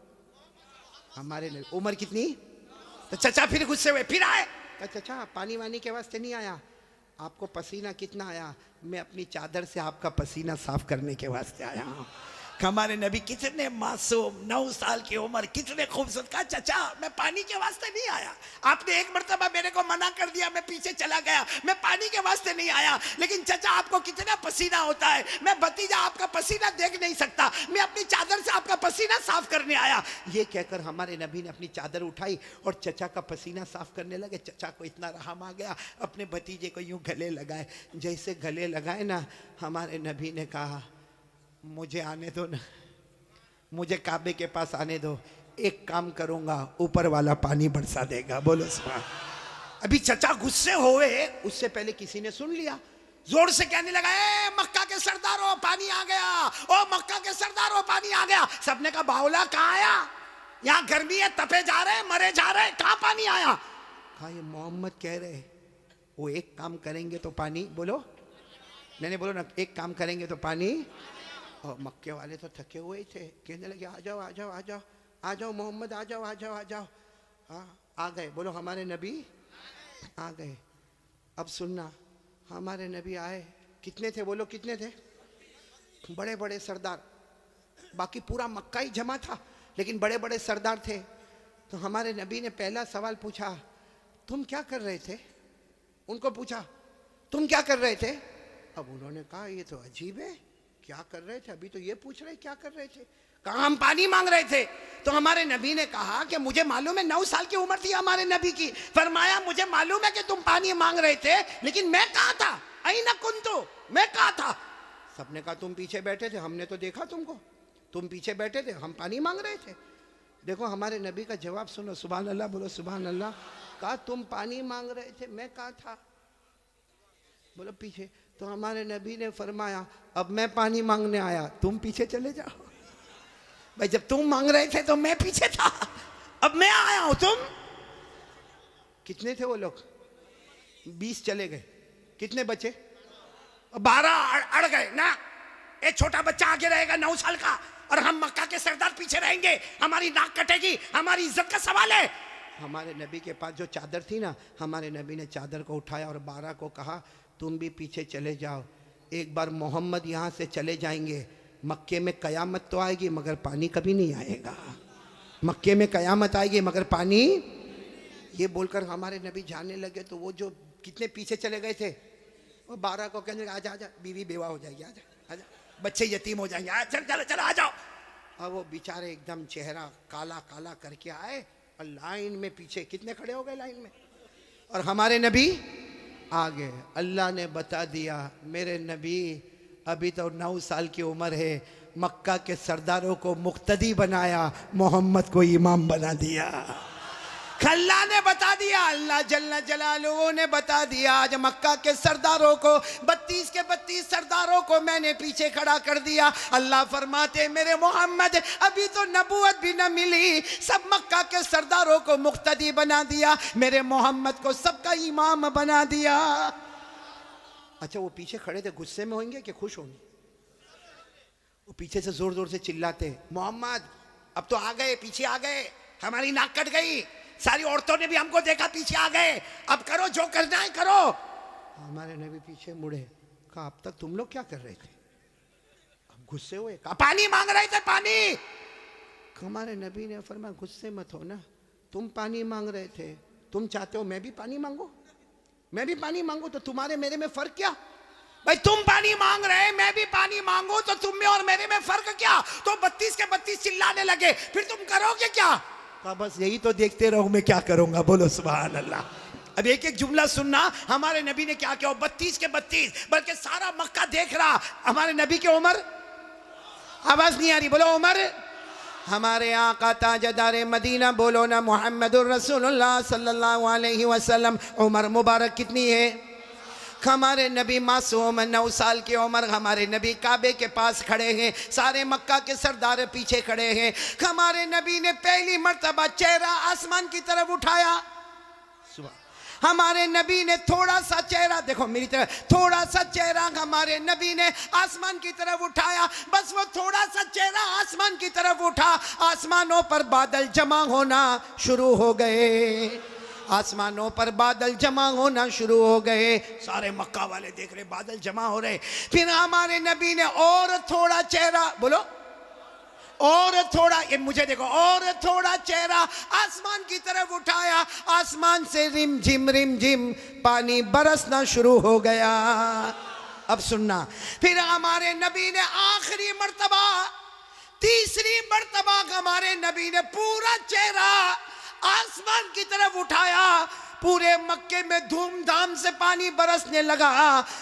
हमारे नबी। उम्र कितनी? तो चचा फिर गुस्से हुए, फिर आए। कहा चचा पानी वानी के वास्ते नहीं आया, आपको पसीना कितना आया? मैं अपनी चादर से आपका पसीना साफ करने के वास्ते आया हूँ। हमारे नबी कितने मासूम, 9 साल की उम्र, कितने खूबसूरत। कहा चचा मैं पानी के वास्ते नहीं आया, आपने एक मर्तबा मेरे को मना कर दिया, मैं पीछे चला गया, मैं पानी के वास्ते नहीं आया। लेकिन चचा आपको कितना पसीना होता है, मैं भतीजा आपका पसीना देख नहीं सकता, मैं अपनी चादर से आपका पसीना साफ करने आया। ये कहकर हमारे नबी ने अपनी चादर उठाई और चचा का पसीना साफ करने लगे। चचा को इतना रहम आ गया, अपने भतीजे को यूं गले लगाए। जैसे गले लगाए ना, हमारे नबी ने कहा मुझे आने दो ना, मुझे काबे के पास आने दो, एक काम करूंगा, ऊपर वाला पानी बरसा देगा, बोलो सुभान। अभी चचा गुस्से हुए, उससे पहले किसी ने सुन लिया, जोर से कहने लगा, ए मक्का के सरदारों पानी आ गया, ओ मक्का के सरदारों पानी आ गया। सबने कहा बावला कहाँ आया, यहाँ गर्मी है, तपे जा रहे, मरे जा रहे, कहाँ पानी आया? कहा ये मोहम्मद कह रहे, वो एक काम करेंगे तो पानी, बोलो नहीं बोलो ना, एक काम करेंगे तो पानी। और मक्के वाले तो थके हुए थे, कहने लगे आ जाओ आ जाओ आ जाओ आ जाओ मोहम्मद, आ जाओ आ जाओ आ जाओ। हाँ आ गए, बोलो हमारे नबी आ गए। अब सुनना, हमारे नबी आए, कितने थे बोलो, कितने थे? बड़े बड़े सरदार, बाकी पूरा मक्का ही जमा था, लेकिन बड़े बड़े सरदार थे। तो हमारे नबी ने पहला सवाल पूछा, तुम क्या कर रहे थे? उनको पूछा तुम क्या कर रहे थे? अब उन्होंने कहा ये तो अजीब है, क्या कर रहे थे, अभी तो ये पूछ रहे क्या कर रहे थे। कहा हम पानी मांग रहे थे। तो हमारे नबी ने कहा कि मुझे मालूम है, 9 साल की उम्र थी हमारे नबी की, फरमाया मुझे मालूम है कि तुम पानी मांग रहे थे, लेकिन मैं कहाँ था? अईना कुंतु, मैं कहाँ था? सबने कहा तुम पीछे बैठे थे, हमने तो देखा तुमको, तुम पीछे बैठे थे, हम पानी मांग रहे थे। देखो हमारे नबी का जवाब सुनो, सुभान अल्लाह, बोलो सुभान अल्लाह। कहा तुम पानी मांग रहे थे, मैं कहाँ था? बोलो पीछे। तो हमारे नबी ने फरमाया अब मैं पानी मांगने आया, तुम पीछे चले जाओ। भाई जब तुम मांग रहे थे तो मैं पीछे था, अब मैं आया हूं, तुम कितने थे वो लोग? 20 चले गए, कितने बचे? 12 अड़ गए ना। एक छोटा बच्चा आगे रहेगा 9 साल का, और हम मक्का के सरदार पीछे रहेंगे, हमारी नाक कटेगी, हमारी इज्जत का सवाल है। हमारे नबी के पास जो चादर थी ना, हमारे नबी ने चादर को उठाया और 12 को कहा तुम भी पीछे चले जाओ, एक बार मोहम्मद यहाँ से चले जाएंगे, मक्के में कयामत तो आएगी मगर पानी कभी नहीं आएगा, मक्के में कयामत आएगी मगर पानी। ये बोलकर हमारे नबी जाने लगे। तो वो जो कितने पीछे चले गए थे, वो 12 को कहने लगे आजा आजा, बीवी बेवा हो जाएगी, आजा आजा, बच्चे यतीम हो जाएंगे, चल चल चल आ जाओ। और वो बेचारे एकदम चेहरा काला काला करके आए, और लाइन में पीछे कितने खड़े हो गए लाइन में, और हमारे नबी आगे। अल्लाह ने बता दिया मेरे नबी अभी तो 9 साल की उम्र है, मक्का के सरदारों को मुक्तदी बनाया, मोहम्मद को इमाम बना दिया। अल्लाह ने बता दिया, अल्लाह जल्ला जलालुहू ने बता दिया। आज मक्का के सरदारों को 32 के 32 सरदारों को मैंने पीछे खड़ा कर दिया। अल्लाह फरमाते मेरे मोहम्मद अभी तो नबूवत भी न मिली, सब मक्का के सरदारों को मुक्तदी बना दिया, मेरे मोहम्मद को सबका इमाम बना दिया। अच्छा वो पीछे खड़े थे, गुस्से में होंगे कि खुश होंगे? वो पीछे से जोर जोर से चिल्लाते मोहम्मद अब तो आ गए, पीछे आ गए, हमारी नाक कट गई, सारी औरतों ने भी हमको देखा, पीछे आ गए, अब करो जो करना है करो। हमारे नबी पीछे मुड़े, कहा अब तक तुम लोग क्या कर रहे थे? अब गुस्से हुए, कहा पानी मांग रहे थे, पानी। हमारे नबी ने फरमाया गुस्से मत हो ना, तुम पानी मांग रहे थे, तुम चाहते हो मैं भी पानी मांगू? मैं भी पानी मांगू तो तुम्हारे मेरे में फर्क क्या? भाई तुम पानी मांग रहे, मैं भी पानी मांगू तो तुम में और मेरे में फर्क क्या? तो 32 के 32 चिल्लाने लगे, फिर तुम करोगे क्या? कहा बस यही तो देखते रहो, मैं क्या करूंगा। बोलो सुभान अल्लाह। अब एक एक जुमला सुनना, हमारे नबी ने क्या किया? 32 के 32, बल्कि सारा मक्का देख रहा। हमारे नबी की उम्र, आवाज नहीं आ रही, बोलो उम्र। हमारे आका ताजदार मदीना, बोलो ना मुहम्मदुर रसूलुल्लाह सल्लल्लाहु अलैहि वसल्लम, उम्र मुबारक कितनी है? हमारे नबी मासूम 9 साल की उम्र, हमारे नबी काबे के पास खड़े हैं, सारे मक्का के सरदार पीछे खड़े हैं। हमारे नबी ने पहली मर्तबा चेहरा आसमान की तरफ उठाया। हमारे नबी ने थोड़ा सा चेहरा, देखो मेरी तरफ, थोड़ा सा चेहरा हमारे नबी ने आसमान की तरफ उठाया। बस वो थोड़ा सा चेहरा आसमान की तरफ उठा, आसमानों पर बादल जमा होना शुरू हो गए, आसमानों पर बादल जमा होना शुरू हो गए। सारे मक्का वाले देख रहे बादल जमा हो रहे। फिर हमारे नबी ने और थोड़ा चेहरा, बोलो और थोड़ा, ये मुझे देखो, और थोड़ा चेहरा आसमान की तरफ उठाया, आसमान से रिम झिम पानी बरसना शुरू हो गया। अब सुनना, फिर हमारे नबी ने आखिरी मर्तबा, तीसरी मर्तबा हमारे नबी ने पूरा चेहरा आसमान की तरफ उठाया। पूरे मक्के में धूमधाम से पानी बरसने लगा।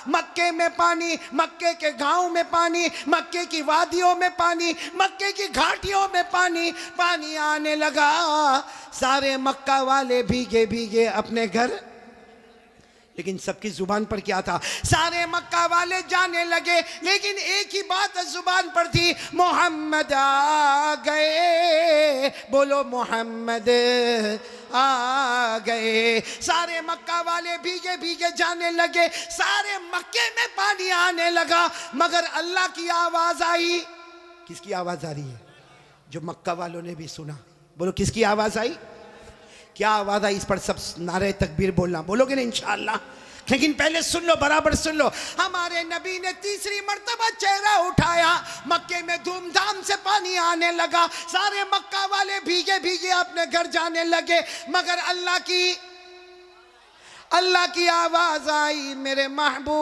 मक्के में पानी, मक्के के गांव में पानी, मक्के की वादियों में पानी, मक्के की घाटियों में पानी, पानी आने लगा। सारे मक्का वाले भीगे भीगे अपने घर, लेकिन सबकी जुबान पर क्या था? सारे मक्का वाले जाने लगे, लेकिन एक ही बात जुबान पर थी, मोहम्मद आ गए। बोलो मोहम्मद आ गए। सारे मक्का वाले भीगे भीगे जाने लगे, सारे मक्के में पानी आने लगा, मगर अल्लाह की आवाज आई। किसकी आवाज आ रही है? जो मक्का वालों ने भी सुना। बोलो किसकी आवाज आई? क्या आवाज आई? इस पर सब नारे तकबीर बोलना, बोलोगे ना इंशाअल्लाह। लेकिन पहले सुन लो, बराबर सुन लो। हमारे नबी ने तीसरी मर्तबा चेहरा उठाया, मक्के में धूमधाम से पानी आने लगा, सारे मक्का वाले भीगे भीगे अपने घर जाने लगे, मगर अल्लाह की आवाज आई, मेरे महबूब,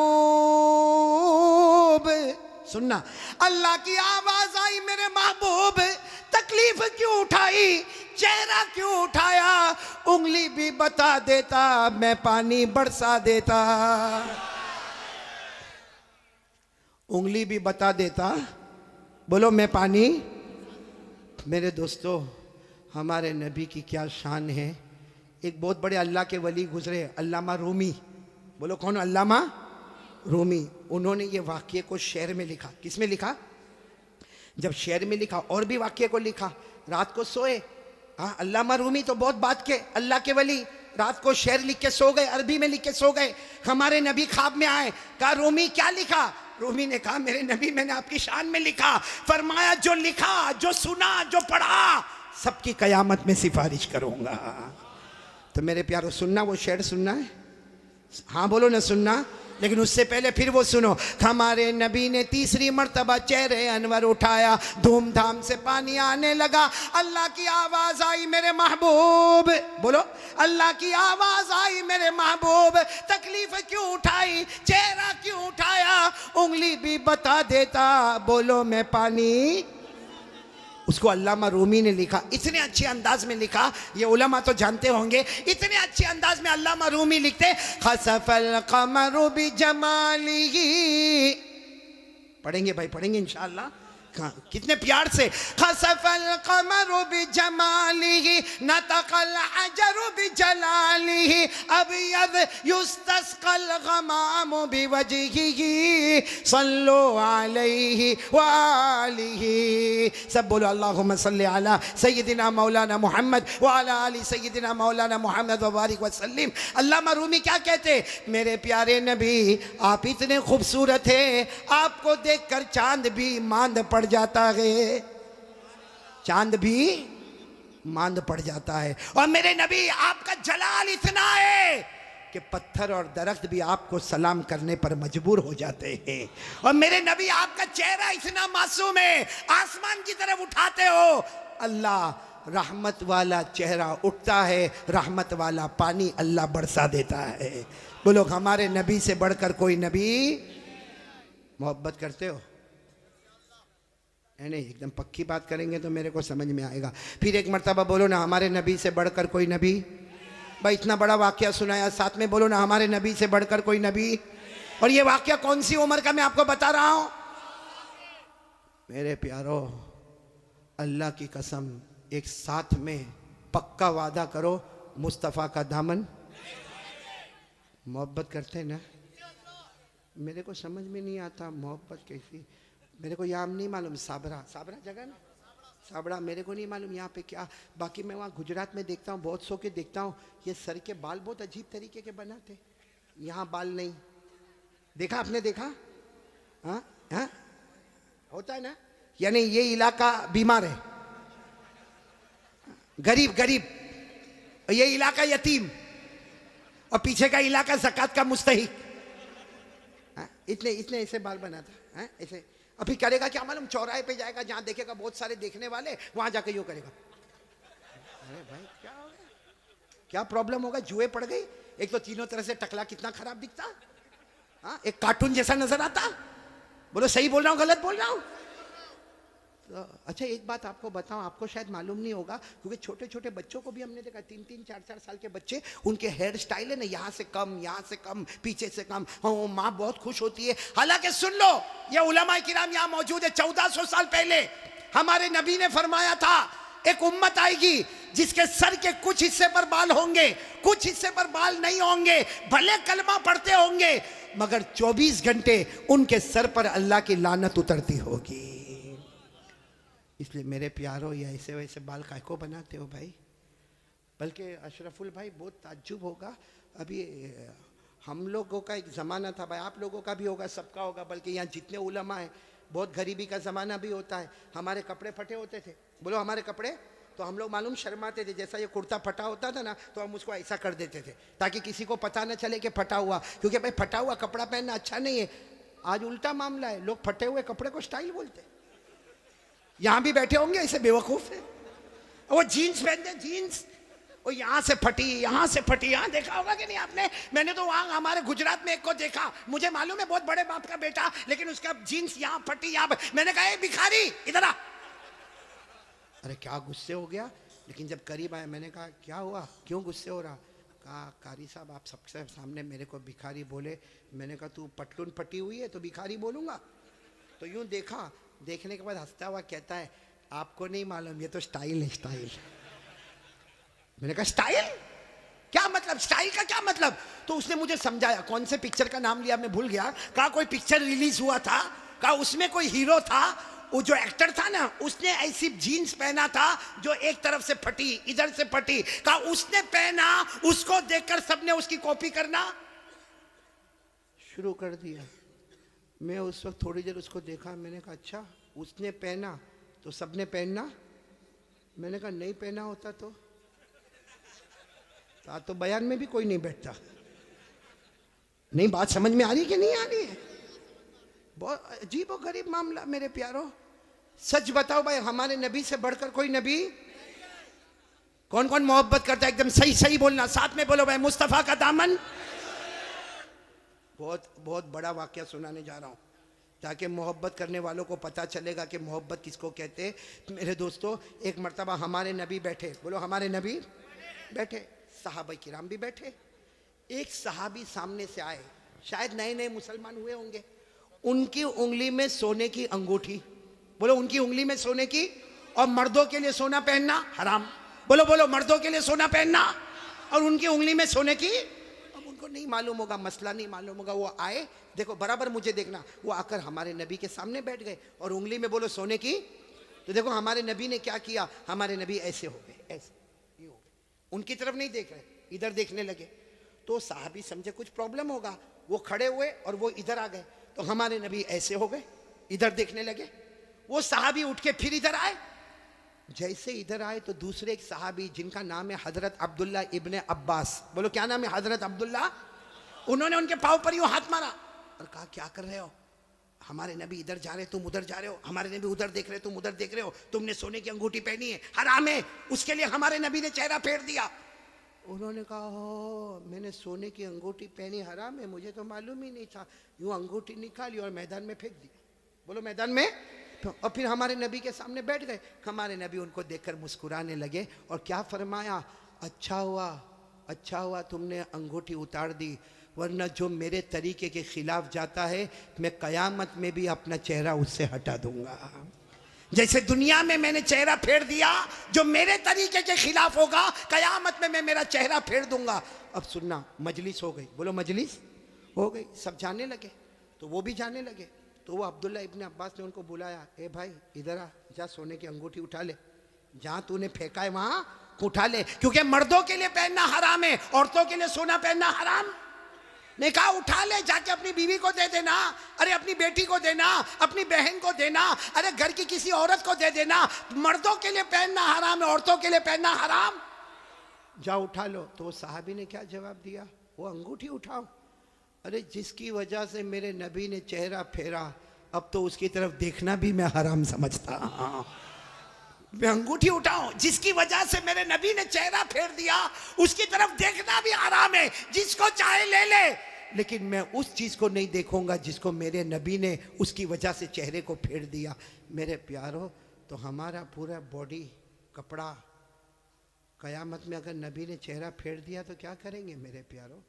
सुनना, अल्लाह की आवाज आई, मेरे महबूब तकलीफ क्यों उठाई, चेहरा क्यों उठाया? उंगली भी बता देता, मैं पानी बरसा देता। उंगली भी बता देता, बोलो मैं पानी। मेरे दोस्तों, हमारे नबी की क्या शान है। एक बहुत बड़े अल्लाह के वली गुजरे, अल्लामा रूमी। बोलो कौन? अल्लामा रूमी। उन्होंने ये वाक्य को शेर में लिखा। किस में लिखा? जब शेर में लिखा, और भी वाक्य को लिखा। रात को सोए, हाँ, अल्लामा रूमी तो बहुत बात के अल्लाह के वली, रात को शेर लिख के सो गए, अरबी में लिख के सो गए। हमारे नबी ख्वाब में आए, कहा रूमी क्या लिखा? रूमी ने कहा मेरे नबी मैंने आपकी शान में लिखा। फरमाया जो लिखा, जो सुना, जो पढ़ा, सबकी कयामत में सिफारिश करूंगा। तो मेरे प्यारो, सुनना, वो शेर सुनना है? हाँ बोलो ना, सुनना। लेकिन उससे पहले फिर वो सुनो। हमारे नबी ने तीसरी मर्तबा चेहरे अनवर उठाया, धूमधाम से पानी आने लगा। अल्लाह की आवाज आई, मेरे महबूब, बोलो अल्लाह की आवाज आई, मेरे महबूब तकलीफ क्यों उठाई, चेहरा क्यों उठाया? उंगली भी बता देता, बोलो मैं पानी। उसको अल्लामा रूमी ने लिखा, इतने अच्छे अंदाज में लिखा, ये उलमा तो जानते होंगे, इतने अच्छे अंदाज में अल्लामा रूमी लिखते, खसफल कमरु बिजमालिही, पढ़ेंगे भाई, पढ़ेंगे इंशाअल्लाह। कितने प्यार से, खसफल कमरु बिजमालिही नतकल अजरु बिजलालिही अबयद युस्तस्कल गमामु बिवजहिही सल्लु अलैहि व आलिही। सब बोलो अल्लाहुम्मा सल्ली अला सय्यिदिना मौलाना मुहम्मद व अला आलि सय्यिदिना मौलाना मुहम्मद व बारिक व सल्लिम। अल्लामा रूमी क्या कहते, मेरे प्यारे नबी आप इतने खूबसूरत हैं, आपको देखकर चांद भी मांद पड़ जाता है, चांद भी मांद पड़ जाता है। और मेरे नबी आपका जलाल इतना है कि पत्थर और दरख्त भी आपको सलाम करने पर मजबूर हो जाते हैं। और मेरे नबी आपका चेहरा इतना मासूम है, आसमान की तरफ उठाते हो, अल्लाह रहमत वाला चेहरा उठता है, रहमत वाला पानी अल्लाह बरसा देता है। बोलो हमारे नबी से बढ़कर कोई नबी। मोहब्बत करते हो? नहीं, एकदम पक्की बात करेंगे तो मेरे को समझ में आएगा। फिर एक मर्तबा बोलो ना, हमारे नबी से बढ़कर कोई नबी। भाई इतना बड़ा वाकया सुनाया, साथ में बोलो ना, हमारे नबी से बढ़कर कोई नबी। और ये वाकया कौन सी उम्र का मैं आपको बता रहा हूं? मेरे प्यारो, अल्लाह की कसम, एक साथ में पक्का वादा करो, मुस्तफ़ा का दामन। मोहब्बत करते हैं ना? मेरे को समझ में नहीं आता मोहब्बत कैसी। मेरे को यहाँ नहीं मालूम, साबरा, साबरा जगह ना, साबड़ा, मेरे को नहीं मालूम यहाँ पे क्या। बाकी मैं वहाँ गुजरात में देखता हूँ, बहुत सौ के देखता हूँ, ये सर के बाल बहुत अजीब तरीके के बनाते, यहाँ बाल नहीं। देखा आपने? देखा? हाँ हाँ, होता है ना। यानी ये इलाका बीमार है, गरीब गरीब, और ये इलाका यतीम, और पीछे का इलाका ज़कात का मुस्तहिक। इतने इतने ऐसे बाल बनाता है, ऐसे। अभी करेगा क्या मालूम, चौराहे पे जाएगा, जहां देखेगा बहुत सारे देखने वाले, वहां जाके यूं करेगा। अरे भाई क्या हो गया, क्या प्रॉब्लम होगा? जुए पड़ गई। एक तो तीनों तरह से टकला कितना खराब दिखता, हाँ, एक कार्टून जैसा नजर आता। बोलो सही बोल रहा हूँ गलत बोल रहा हूँ? तो अच्छा एक बात आपको बताऊं, आपको शायद मालूम नहीं होगा, क्योंकि छोटे छोटे बच्चों को भी हमने देखा, 3-3, 4-4 साल के बच्चे, उनके हेयर स्टाइल है ना, यहाँ से कम, यहाँ से कम, पीछे से कम। हाँ, माँ बहुत खुश होती है। हालांकि सुन लो, ये उलमा किराम यहाँ मौजूद है, 1400 साल पहले हमारे नबी ने फरमाया था, एक उम्मत आएगी जिसके सर के कुछ हिस्से पर बाल होंगे, कुछ हिस्से पर बाल नहीं होंगे, भले कलमा पढ़ते होंगे, मगर 24 घंटे उनके सर पर अल्लाह की लानत उतरती होगी। इसलिए मेरे प्यारो, ये ऐसे वैसे बाल काय को बनाते हो भाई? बल्कि अशरफुल भाई बहुत ताज्जुब होगा, अभी हम लोगों का एक ज़माना था भाई, आप लोगों का भी होगा, सबका होगा, बल्कि यहाँ जितने उलमा हैं, बहुत गरीबी का ज़माना भी होता है। हमारे कपड़े फटे होते थे, बोलो हमारे कपड़े, तो हम लोग मालूम शर्माते थे। जैसा ये कुर्ता फटा होता था ना, तो हम उसको ऐसा कर देते थे ताकि किसी को पता न चले कि फटा हुआ, क्योंकि भाई फटा हुआ कपड़ा पहनना अच्छा नहीं है। आज उल्टा मामला है, लोग फटे हुए कपड़े को स्टाइल बोलते। यहाँ भी बैठे होंगे ऐसे बेवकूफ है, वो जीन्स पहनते, जीन्स और यहाँ से फटी, यहाँ से फटी। यहाँ देखा होगा कि नहीं आपने? मैंने तो वहाँ हमारे गुजरात में एक को देखा, मुझे मालूम है बहुत बड़े बाप का बेटा, लेकिन उसका जीन्स यहाँ फटी, यहाँ। मैंने कहा भिखारी इधर आ। अरे क्या गुस्से हो गया, लेकिन जब करीब आया मैंने कहा क्या हुआ, क्यों गुस्से हो रहा? कहा कारी साहब आप सबसे सामने मेरे को भिखारी बोले। मैंने कहा तू पटलून फटी हुई है तो भिखारी बोलूँगा? तो यूँ देखा, देखने के बाद हंसता हुआ कहता है आपको नहीं मालूम, ये तो स्टाइल है, स्टाइल। मैंने कहा स्टाइल क्या मतलब, स्टाइल का क्या मतलब? तो उसने मुझे समझाया, कौन से पिक्चर का नाम लिया मैं भूल गया। कहा कोई पिक्चर रिलीज हुआ था, कहा उसमें कोई हीरो था, वो जो एक्टर था ना, उसने ऐसी जीन्स पहना था जो एक तरफ से फटी, इधर से फटी। कहा उसने पहना, उसको देखकर सबने उसकी कॉपी करना शुरू कर दिया। मैं उस वक्त थोड़ी देर उसको देखा, मैंने कहा अच्छा उसने पहना तो सबने पहनना? मैंने कहा नहीं पहना होता तो बयान में भी कोई नहीं बैठता। नहीं, बात समझ में आ रही कि नहीं आ रही है? बहुत अजीब और गरीब मामला मेरे प्यारो। सच बताओ भाई, हमारे नबी से बढ़कर कोई नबी? कौन कौन मोहब्बत करता है? एकदम सही सही बोलना, साथ में बोलो भाई, मुस्तफा का दामन। बहुत बहुत बड़ा वाकया सुनाने जा रहा हूँ ताकि मोहब्बत करने वालों को पता चलेगा कि मोहब्बत किसको कहते हैं। मेरे दोस्तों, एक मर्तबा हमारे नबी बैठे, बोलो हमारे नबी बैठे, सहाबा किराम भी बैठे। एक सहाबी सामने से आए, शायद नए नए मुसलमान हुए होंगे, उनकी उंगली में सोने की अंगूठी, बोलो उनकी उंगली में सोने की, और मर्दों के लिए सोना पहनना हराम। बोलो बोलो, मर्दों के लिए सोना पहनना और उनकी उंगली में सोने की। अब उनको नहीं मालूम होगा, मसला नहीं मालूम होगा, वो आए, देखो बराबर मुझे देखना, वो आकर हमारे नबी के सामने बैठ गए और उंगली में बोलो सोने की। तो देखो हमारे नबी ने क्या किया, हमारे नबी ऐसे हो गए, ऐसे ये हो गए, उनकी तरफ नहीं देख रहे, इधर देखने लगे। तो साहबी समझे कुछ प्रॉब्लम होगा, वो खड़े हुए और वो इधर आ गए। तो हमारे नबी ऐसे हो गए, इधर देखने लगे। वो साहबी उठ के फिर इधर आए। जैसे इधर आए तो दूसरे एक साहबी जिनका नाम है हजरत अब्दुल्ला इब्ने अब्बास, बोलो क्या नाम है, हजरत अब्दुल्ला, उन्होंने उनके पांव पर यूं हाथ मारा और कहा क्या कर रहे हो, हमारे नबी इधर जा रहे तुम उधर जा रहे हो, हमारे नबी उधर देख रहे तुम उधर देख रहे हो, तुमने सोने की अंगूठी पहनी है, हराम है, उसके लिए हमारे नबी ने चेहरा फेर दिया। उन्होंने कहा हो, मैंने सोने की अंगूठी पहनी, हराम है, मुझे तो मालूम ही नहीं था। यूं अंगूठी निकाली और मैदान में फेंक दी, बोलो मैदान में। और फिर हमारे नबी के सामने बैठ गए। हमारे नबी उनको देखकर मुस्कुराने लगे और क्या फरमाया, अच्छा हुआ तुमने अंगूठी उतार दी, वरना जो मेरे तरीके के खिलाफ जाता है मैं कयामत में भी अपना चेहरा उससे हटा दूंगा। जैसे दुनिया में मैंने चेहरा फेर दिया, जो मेरे तरीके के खिलाफ होगा कयामत में मैं मेरा चेहरा फेर दूंगा। अब सुनना, मजलिस हो गई, बोलो मजलिस हो गई, सब जाने लगे, तो वो भी जाने लगे। तो वो अब्दुल्ला इब्ने अब्बास ने उनको बुलाया, ए भाई इधर आ, जा सोने की अंगूठी उठा ले, जहां तूने फेंका है वहां उठा ले, क्योंकि मर्दों के लिए पहनना हराम है, औरतों के लिए सोना पहनना हराम। ने कहा उठा ले, जाके अपनी बीवी को दे देना, अरे अपनी बेटी को देना, अपनी बहन को देना, अरे घर की किसी औरत को दे देना। मर्दों के लिए पहनना हराम है, औरतों के लिए पहनना हराम। जा उठा लो। तो साहबी ने क्या जवाब दिया, वो अंगूठी उठाओ, अरे जिसकी वजह से मेरे नबी ने चेहरा फेरा, अब तो उसकी तरफ देखना भी मैं हराम समझता। मैं अंगूठी उठाऊं, जिसकी वजह से मेरे नबी ने चेहरा फेर दिया, उसकी तरफ देखना भी हराम है, जिसको चाहे ले ले, लेकिन मैं उस चीज को नहीं देखूंगा जिसको मेरे नबी ने उसकी वजह से चेहरे को फेर दिया। मेरे प्यारो, तो हमारा पूरा बॉडी कपड़ा कयामत में अगर नबी ने चेहरा फेर दिया तो क्या करेंगे मेरे प्यारो।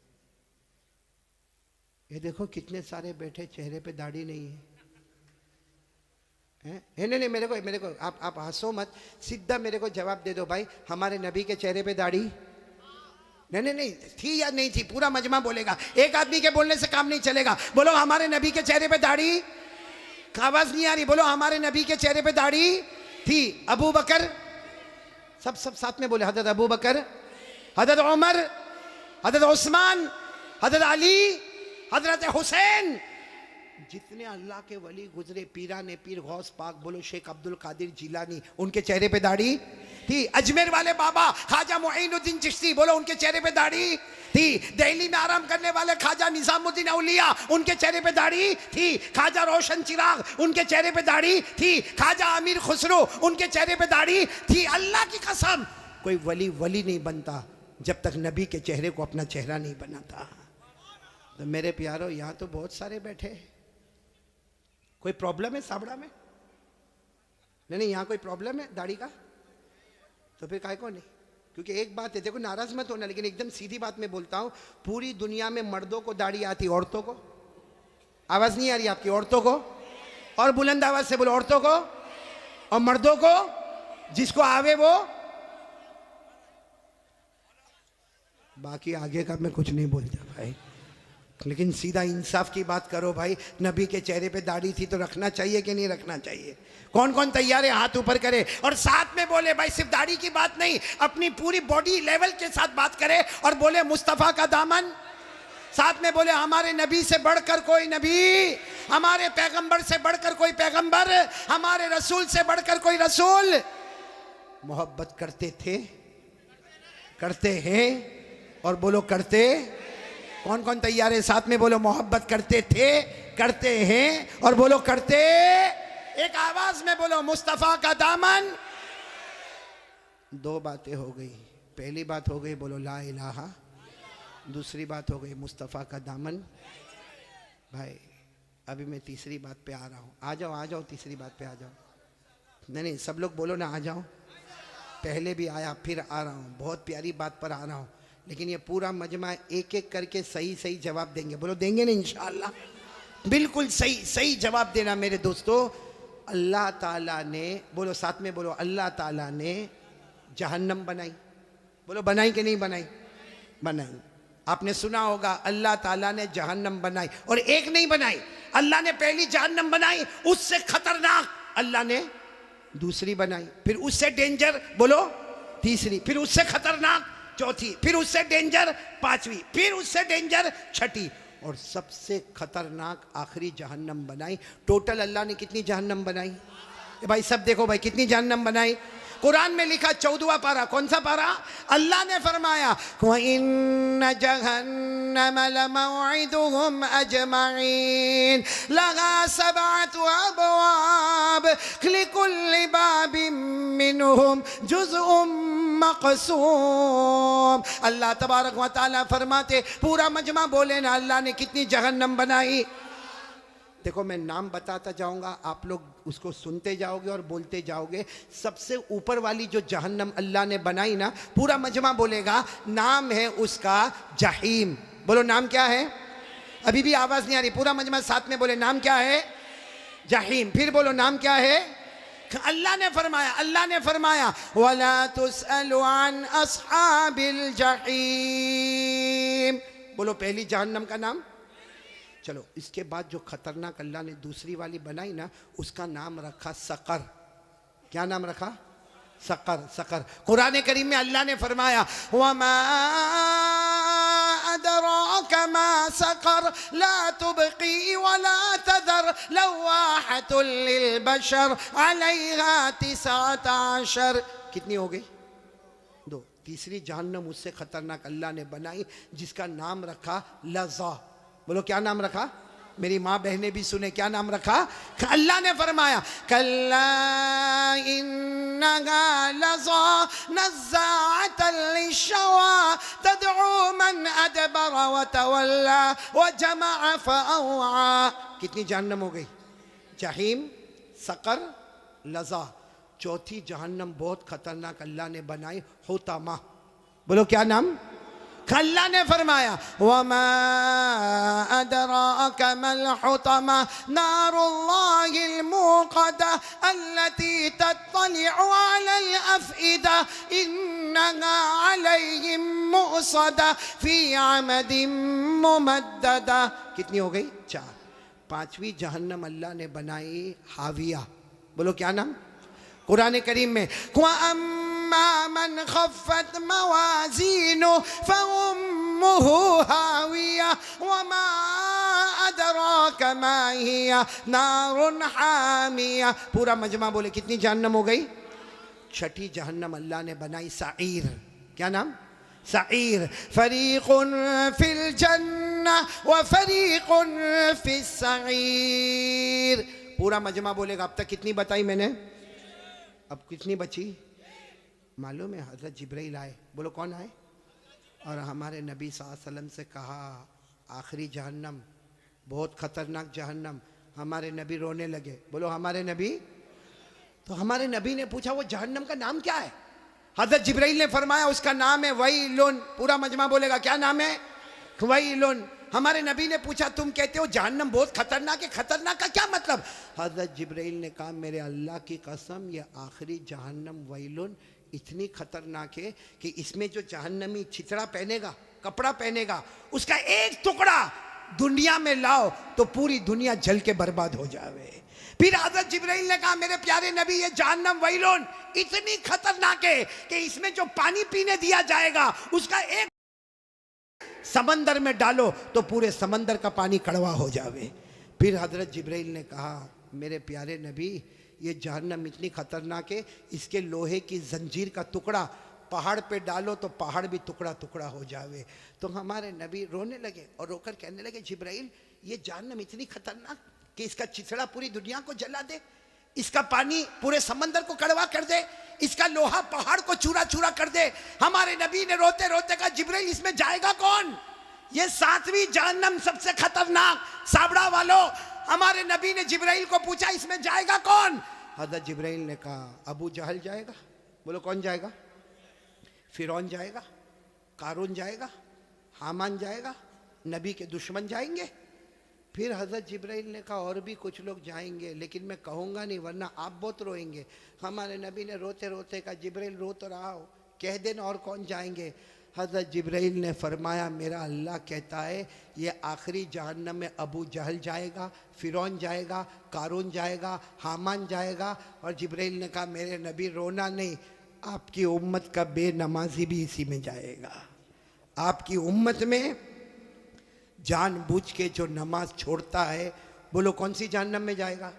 ये देखो कितने सारे बैठे, चेहरे पे दाढ़ी नहीं है, है? नहीं मेरे को आप हंसो मत, सीधा मेरे को जवाब दे दो भाई, हमारे नबी के चेहरे पे दाढ़ी नहीं थी या नहीं थी, पूरा मजमा बोलेगा, एक आदमी के बोलने से काम नहीं चलेगा। बोलो हमारे नबी के चेहरे पे दाढ़ी, आवाज नहीं आ रही, बोलो हमारे नबी के चेहरे पे दाढ़ी थी। अबू बकर, सब साथ में बोले, हजरत अबू बकर, हजरत उमर, हजरत उस्मान, हजरत अली, हजरत हुसैन, जितने अल्लाह के वली गुजरे, पीराने पीर गौस पाक, बोलो शेख अब्दुल कादिर जिलानी, उनके चेहरे पे दाढ़ी थी। अजमेर वाले बाबा ख्वाजा मुईनुद्दीन चिश्ती, बोलो उनके चेहरे पे दाढ़ी थी। दिल्ली में आराम करने वाले ख्वाजा निजामुद्दीन औलिया, उनके चेहरे पे दाढ़ी थी। ख्वाजा रोशन चिराग, उनके चेहरे पे दाढ़ी थी। ख्वाजा अमीर खुसरो, उनके चेहरे पे दाढ़ी थी। अल्लाह की कसम, कोई वली नहीं बनता जब तक नबी के चेहरे को अपना चेहरा नहीं बनाता। तो मेरे प्यारो, यहाँ तो बहुत सारे बैठे, कोई प्रॉब्लम है साबड़ा में? नहीं यहाँ कोई प्रॉब्लम है दाढ़ी का? तो फिर काय को नहीं, क्योंकि एक बात है, देखो नाराज मत होना, लेकिन एकदम सीधी बात मैं बोलता हूँ, पूरी दुनिया में मर्दों को दाढ़ी आती, औरतों को आवाज नहीं आ रही आपकी, औरतों को, और बुलंद आवाज से बोलो, औरतों को और मर्दों को, जिसको आवे वो, बाकी आगे का मैं कुछ नहीं बोलता भाई, लेकिन सीधा इंसाफ की बात करो भाई। नबी के चेहरे पे दाढ़ी थी तो रखना चाहिए कि नहीं रखना चाहिए? कौन कौन तैयार है हाथ ऊपर करे और साथ में बोले, भाई सिर्फ दाढ़ी की बात नहीं, अपनी पूरी बॉडी लेवल के साथ बात करे और बोले मुस्तफा का दामन, साथ में बोले हमारे नबी से बढ़कर कोई नबी, हमारे पैगंबर से बढ़कर कोई पैगंबर, हमारे रसूल से बढ़कर कोई रसूल। मोहब्बत करते थे, करते हैं, और बोलो करते। कौन कौन तैयार है? साथ में बोलो मोहब्बत करते थे, करते हैं, और बोलो करते। एक आवाज में बोलो मुस्तफा का दामन। दो बातें हो गई, पहली बात हो गई बोलो ला इलाहा, दूसरी बात हो गई मुस्तफा का दामन। भाई अभी मैं तीसरी बात पे आ रहा हूँ, आ जाओ तीसरी बात पे आ जाओ। नहीं सब लोग बोलो ना, आ जाओ। पहले भी आया, फिर आ रहा हूँ, बहुत प्यारी बात पर आ रहा हूँ, लेकिन ये पूरा मजमा एक एक करके सही जवाब देंगे। बोलो देंगे ना इंशाअल्लाह? बिल्कुल सही जवाब देना मेरे दोस्तों। अल्लाह ताला ने, बोलो साथ में बोलो, अल्लाह ताला ने जहन्नम बनाई। बोलो बनाई कि नहीं बनाई? बनाई। आपने सुना होगा अल्लाह ताला ने जहन्नम बनाई, और एक नहीं बनाई, अल्लाह ने पहली जहन्नम बनाई, उससे खतरनाक अल्लाह ने दूसरी बनाई, फिर उससे डेंजर बोलो तीसरी, फिर उससे खतरनाक चौथी, फिर उससे डेंजर पांचवी, फिर उससे डेंजर छठी, और सबसे खतरनाक आखिरी जहन्नम बनाई। टोटल अल्लाह ने कितनी जहन्नम बनाई? भाई सब देखो भाई, कितनी जहन्नम बनाई? कुरान में लिखा 14वां पारा, कौन सा पारा? अल्लाह ने फरमाया वइन्न जहन्नम लमौइदुहुम अजमईन लहा सबअतु अबवाब लिकुल्लि बाबिन मिनहुम जुज़उम मक़सूम। अल्लाह तबारक व तआला फरमाते, पूरा मजमा बोले ना, अल्लाह ने कितनी जहन्नम बनाई। देखो मैं नाम बताता जाऊंगा, आप लोग उसको सुनते जाओगे और बोलते जाओगे। सबसे ऊपर वाली जो जहन्नम अल्लाह ने बनाई ना, पूरा मजमा बोलेगा, नाम है उसका जहीम। बोलो नाम क्या है? अभी भी आवाज नहीं आ रही, पूरा मजमा साथ में बोले, नाम क्या है? जहीम। फिर बोलो नाम क्या है? अल्लाह ने फरमाया वला तुसअलु अन अस्हाबिल जहीम। बोलो पहली जहन्नम का नाम। चलो इसके बाद जो खतरनाक अल्लाह ने दूसरी वाली बनाई ना, उसका नाम रखा सकर। क्या नाम रखा? सकर। सकर। कुरान करीम में अल्लाह ने फरमाया वमा अदराका मा सकर ला तुबकी वला तदर लवाहतुल लिलबशर अलैहा 19। कितनी हो गई? 2। तीसरी जहन्नम उससे खतरनाक अल्लाह ने बनाई, जिसका नाम रखा लज़ा। बोलो क्या नाम रखा? मेरी माँ बहनें भी सुने, क्या नाम रखा? अल्लाह ने फरमाया कल्ला इन्नहा लज़ा नज़्ज़ाअतन लिश्शवा तदउ मन अदबर व तवल्ला व जमअ फअवा। कितनी जहन्नम हो गई? जहीम, सकर, लज़ा। चौथी जहन्नम बहुत खतरनाक अल्लाह ने बनाई, हुतमा। बोलो क्या नाम? अल्लाह ने फरमाया वमा अदराका मल हुतमा नारुल्लाहिल मूक़दा अल्लती तत्तलिउ अलल अफ़इदा इन्नहा अलैहिम मुअसदा फ़ी अमदिन मुमद्ददा। कितनी हो गई? 4। पांचवी जहन्नम अल्लाह ने बनाई हाविया। बोलो क्या नाम? कुरान करीम में मन खफ़्फ़त मवाज़ीनु फ़उम्मुहु हाविया वमा अदराका मा हिया नारुन हामिया। पूरा मजमा बोले कितनी जहन्नम हो गई? छठी जहन्नम अल्लाह ने बनाई सईर। क्या नाम? सईर। फरीक़ुन फ़िल जन्नह व फ़रीक़ुन फ़िस सईर। पूरा मजमा बोलेगा। अब तक कितनी बताई मैंने? अब कितनी बची? मालूम है? हज़रत जिब्राइल आए। बोलो कौन आए? और हमारे नबी सल्लल्लाहु अलैहि वसल्लम से कहा आखिरी जहन्नम बहुत खतरनाक जहन्नम। हमारे नबी रोने लगे। बोलो हमारे नबी। तो हमारे नबी ने पूछा वो जहन्नम का नाम क्या है? हज़रत जिब्राइल ने फरमाया उसका नाम है वैलुन। पूरा मजमा बोलेगा क्या नाम है? वैलुन। हमारे नबी ने पूछा तुम कहते हो जहन्नम बहुत खतरनाक है, खतरनाक का क्या मतलब? हज़रत जिब्राइल ने कहा मेरे अल्लाह की कसम ये आखिरी जहन्नम वैलुन इतनी खतरनाक है कि इसमें जो जहन्नमी छितड़ा पहनेगा, कपड़ा पहनेगा, उसका एक टुकड़ा दुनिया में लाओ तो पूरी दुनिया जल के बर्बाद हो जावे। फिर हज़रत जिब्राइल ने कहा मेरे प्यारे नबी ये जहन्नम वैलुन इतनी खतरनाक है कि इसमें जो पानी पीने दिया जाएगा उसका एक समंदर में डालो तो पूरे समंदर का पानी कड़वा हो जावे। फिर हज़रत जिब्राइल ने कहा मेरे प्यारे नबी ये जहन्नम इतनी खतरनाक है इसके लोहे की जंजीर का टुकड़ा पहाड़ पे डालो तो पहाड़ भी टुकड़ा टुकड़ा हो जावे। तो हमारे नबी रोने लगे और रोकर कहने लगे जिब्राइल ये जहन्नम इतनी खतरनाक कि इसका चिथड़ा पूरी दुनिया को जला दे, इसका पानी पूरे समंदर को कड़वा कर दे, इसका लोहा पहाड़ को चूरा चूरा कर दे। हमारे नबी ने रोते रोते कहा जिब्राइल इसमें जाएगा कौन? ये 7वीं जहन्नम सबसे खतरनाक। साबड़ा वालों हमारे नबी ने जिब्राइल को पूछा इसमें जाएगा कौन? हज़रत जिब्राइल ने कहा अबू जहल जाएगा। बोलो कौन जाएगा? फिरौन जाएगा, कारून जाएगा, हामान जाएगा, नबी के दुश्मन जाएंगे। फिर हज़रत जिब्राइल ने कहा और भी कुछ लोग जाएंगे, लेकिन मैं कहूँगा नहीं वरना आप बहुत रोएंगे। हमारे नबी ने रोते रोते कहा जिब्राइल रो तो रहा हो, कह देना और कौन जाएंगे। हज़रत जिब्राइल ने फरमाया मेरा अल्लाह कहता है ये आखिरी जहन्नम में अबू जहल जाएगा, फ़िरौन जाएगा, कारून जाएगा, हामान जाएगा। और जिब्राइल ने कहा मेरे नबी रोना नहीं, आपकी उम्मत का बेनमाजी भी इसी में जाएगा। आपकी उम्मत में जानबूझ के जो नमाज छोड़ता है, बोलो कौन सी जहन्नम में जाएगा?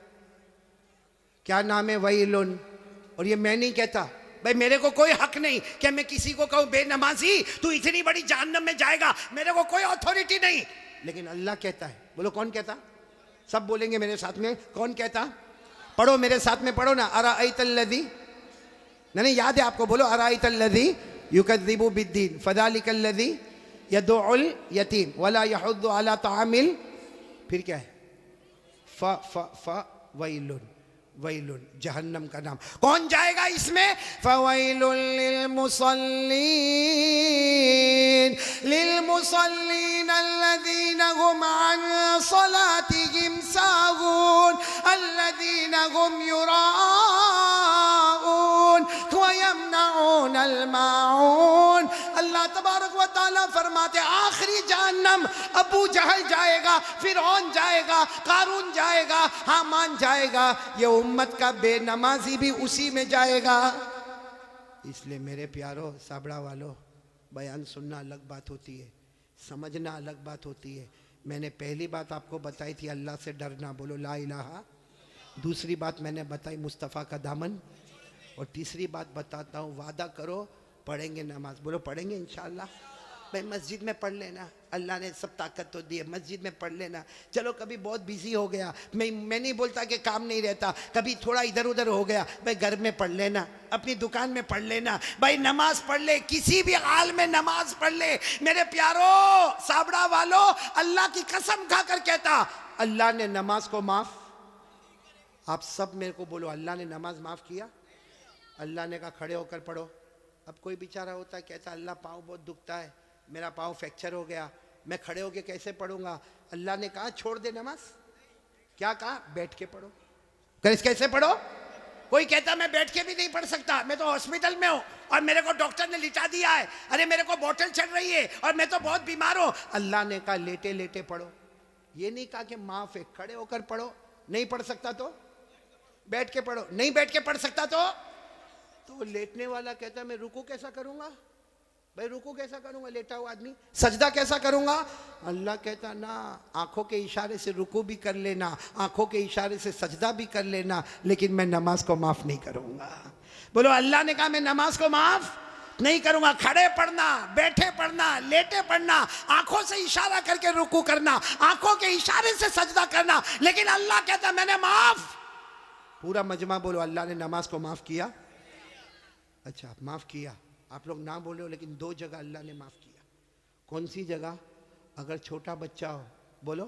क्या नाम है? वैलुन। और ये मैं नहीं कहता भाई, मेरे को कोई हक नहीं कि मैं किसी को कहूँ बेनमाजी तू इतनी बड़ी जहन्नम में जाएगा, मेरे को कोई अथॉरिटी नहीं, लेकिन अल्लाह कहता है। बोलो कौन कहता? सब बोलेंगे मेरे साथ में, कौन कहता? पढ़ो मेरे साथ में, पढ़ो ना। अराअयतल्लज़ी, नहीं याद है आपको, बोलो अराअयतल्लज़ी युकज़्ज़िबु बिद्दीन फ़ज़ालिकल्लज़ी यदउल यतीम वला यहुद्दु अला तामिल, फिर क्या है? वैलुन, वैलुन जहन्नम का नाम। कौन जाएगा इसमें? फ़वैलुल लिलमुसल्लीन, लिलमुसल्लीन अल्लज़ीना हुम अन सलातिहिम साहून अल्लज़ीना हुम युराऊन व यमनऊनल माऊन। अल्लाह तबारक व तआला फरमाते आखिरी जहन्नम अबू जहल जाएगा, फिरौन जाएगा, कारून जाएगा, हामान जाएगा, ये उम्मत का बेनमाजी भी उसी में जाएगा। इसलिए मेरे प्यारो साबड़ा वालों, बयान सुनना अलग बात होती है, समझना अलग बात होती है। मैंने पहली बात आपको बताई थी अल्लाह से डरना, बोलो ला इलाहा। दूसरी बात मैंने बताई मुस्तफ़ा का दामन। और तीसरी बात बताता हूँ, वादा करो पढ़ेंगे नमाज, बोलो पढ़ेंगे इंशाअल्लाह। भाई मस्जिद में पढ़ लेना, अल्लाह ने सब ताकत तो दी है, मस्जिद में पढ़ लेना। चलो कभी बहुत बिजी हो गया, मैं नहीं बोलता कि काम नहीं रहता, कभी थोड़ा इधर उधर हो गया, भाई घर में पढ़ लेना, अपनी दुकान में पढ़ लेना, भाई नमाज पढ़ ले, किसी भी हाल में नमाज पढ़ ले। मेरे प्यारो साबड़ा वालों, अल्लाह की कसम खाकर कहता अल्लाह ने नमाज को माफ, आप सब मेरे को बोलो अल्लाह ने नमाज माफ किया? अल्लाह ने कहा खड़े होकर पढ़ो। अब कोई बेचारा होता है कहता अल्लाह पाँव बहुत दुखता है, मेरा पाँव फ्रैक्चर हो गया, मैं खड़े होके कैसे पढ़ूंगा? अल्लाह ने कहा छोड़ दे नमाज। क्या कहा? बैठ के पढ़ो। कैसे पढ़ो? कोई कहता मैं बैठ के भी नहीं पढ़ सकता, मैं तो हॉस्पिटल में हूँ और मेरे को डॉक्टर ने लिटा दिया है, अरे मेरे को बोतल चढ़ रही है और मैं तो बहुत बीमार हूँ। अल्लाह ने कहा लेटे लेटे पढ़ो, ये नहीं कहा कि माफ है, खड़े होकर पढ़ो। नहीं पढ़ सकता तो बैठ के पढ़ो, नहीं बैठ के पढ़ सकता तो लेटने वाला कहता मैं रुकू कैसा करूंगा? भाई रुकू कैसा करूंगा लेटा हुआ आदमी? सजदा कैसा करूंगा? अल्लाह कहता ना, आंखों के इशारे से रुकू भी कर लेना, आंखों के इशारे से सजदा भी कर लेना, लेकिन मैं नमाज को माफ नहीं करूंगा। बोलो अल्लाह ने कहा मैं नमाज को माफ नहीं करूंगा। खड़े पढ़ना, बैठे पढ़ना, लेटे पढ़ना, आंखों से इशारा करके रुकू करना, आंखों के इशारे से सजदा करना, लेकिन अल्लाह कहता मैंने माफ। पूरा मजमा बोलो अल्लाह ने नमाज को माफ किया। अच्छा माफ किया, आप लोग ना बोले हो, लेकिन दो जगह अल्लाह ने माफ किया। कौन सी जगह? अगर छोटा बच्चा हो, बोलो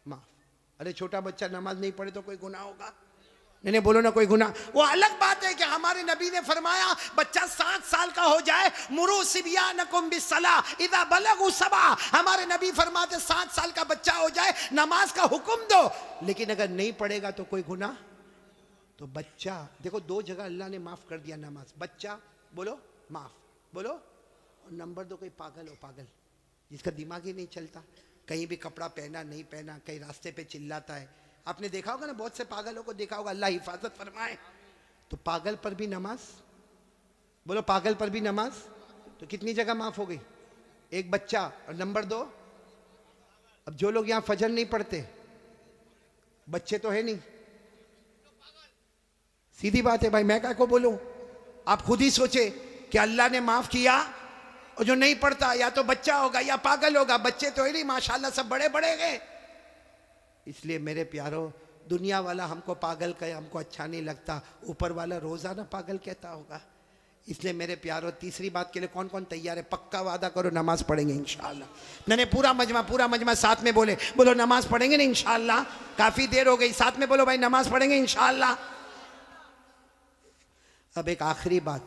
माफ। अरे छोटा बच्चा नमाज नहीं पढ़े तो कोई गुनाह होगा? नहीं बोलो ना कोई गुनाह। वो अलग बात है कि हमारे नबी ने फरमाया बच्चा 7 साल का हो जाए, मुरू सिबियानकुम बिस्सलाह इज़ा बलगू सबा। हमारे नबी फरमाते 7 साल का बच्चा हो जाए नमाज का हुक्म दो, लेकिन अगर नहीं पढ़ेगा तो कोई गुनाह? तो बच्चा देखो, 2 जगह अल्लाह ने माफ कर दिया नमाज। बच्चा बोलो माफ, बोलो। और नंबर 2 कोई पागल हो, पागल जिसका दिमाग ही नहीं चलता, कहीं भी कपड़ा पहना नहीं पहना, कहीं रास्ते पे चिल्लाता है। आपने देखा होगा ना, बहुत से पागलों को देखा होगा, अल्लाह हिफाजत फरमाए। तो पागल पर भी नमाज, बोलो पागल पर भी नमाज। तो कितनी जगह माफ हो गई? एक बच्चा। और नंबर 2, अब जो लोग यहाँ फजर नहीं पढ़ते, बच्चे तो है नहीं, सीधी बात है भाई, मैं क्या को बोलूं? आप खुद ही सोचे कि अल्लाह ने माफ किया, और जो नहीं पढ़ता या तो बच्चा होगा या पागल होगा, बच्चे तो ही नहीं, माशाल्लाह सब बड़े बड़े गए। इसलिए मेरे प्यारो, दुनिया वाला हमको पागल कहे हमको अच्छा नहीं लगता, ऊपर वाला रोजाना पागल कहता होगा। इसलिए मेरे प्यारो, तीसरी बात के लिए कौन कौन तैयार है? पक्का वादा करो नमाज पढ़ेंगे इंशाअल्लाह। मैंने पूरा मजमा साथ में बोले, बोलो नमाज पढ़ेंगे ना इंशाअल्लाह। काफी देर हो गई, साथ में बोलो भाई नमाज पढ़ेंगे इंशाअल्लाह। अब एक आखिरी बात,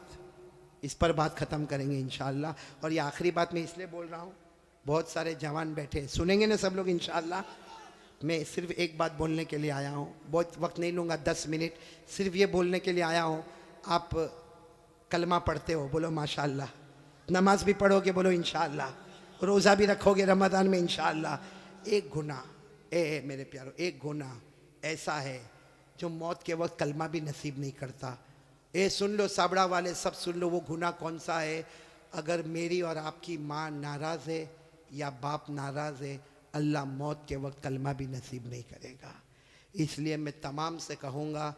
इस पर बात ख़त्म करेंगे इंशाअल्लाह। और ये आखिरी बात मैं इसलिए बोल रहा हूँ, बहुत सारे जवान बैठे, सुनेंगे ना सब लोग इंशाअल्लाह। मैं सिर्फ एक बात बोलने के लिए आया हूँ, बहुत वक्त नहीं लूँगा, 10 मिनट सिर्फ ये बोलने के लिए आया हूँ। आप कलमा पढ़ते हो, बोलो माशाअल्लाह। नमाज भी पढ़ोगे, बोलो इंशाअल्लाह। रोज़ा भी रखोगे रमज़ान में इंशाअल्लाह। एक गुनाह, मेरे प्यारो, एक गुनाह ऐसा है जो मौत के वक्त कलमा भी नसीब नहीं करता। सुन लो साबड़ा वाले, सब सुन लो, वो गुनाह कौन सा है। अगर मेरी और आपकी माँ नाराज़ है या बाप नाराज़ है, अल्लाह मौत के वक्त कलमा भी नसीब नहीं करेगा। इसलिए मैं तमाम से कहूँगा,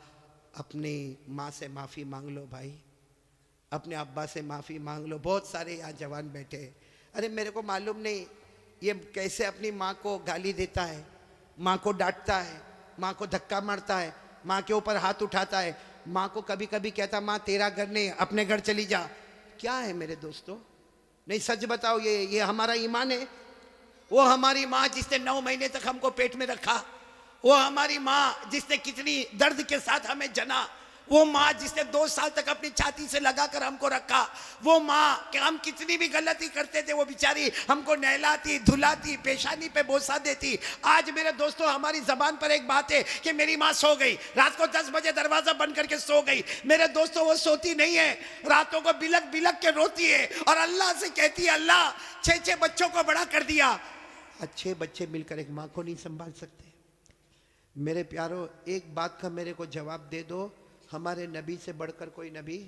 अपनी माँ से माफ़ी मांग लो भाई, अपने अब्बा से माफ़ी मांग लो। बहुत सारे यहाँ जवान बैठे, अरे मेरे को मालूम नहीं ये कैसे अपनी माँ को गाली देता है, माँ को डांटता है, माँ को धक्का मारता है, माँ के ऊपर हाथ उठाता है, माँ को कभी कभी कहता माँ तेरा घर नहीं, अपने घर चली जा। क्या है मेरे दोस्तों? नहीं सच बताओ, ये हमारा ईमान है? वो हमारी माँ जिसने 9 महीने तक हमको पेट में रखा, वो हमारी माँ जिसने कितनी दर्द के साथ हमें जना, वो माँ जिसने 2 साल तक अपनी छाती से लगाकर हमको रखा, वो माँ कि हम कितनी भी गलती करते थे वो बेचारी हमको नहलाती धुलाती, पेशानी पे बोसा देती। आज मेरे दोस्तों हमारी जबान पर एक बात है कि मेरी माँ सो गई, रात को 10 बजे दरवाजा बंद करके सो गई। मेरे दोस्तों वो सोती नहीं है, रातों को बिलक बिलक के रोती है और अल्लाह से कहती है अल्लाह 6 बच्चों को बड़ा कर दिया। अच्छे बच्चे मिलकर एक माँ को नहीं संभाल सकते। मेरे प्यारो, एक बात का मेरे को जवाब दे दो, हमारे नबी से बढ़कर कोई नबी?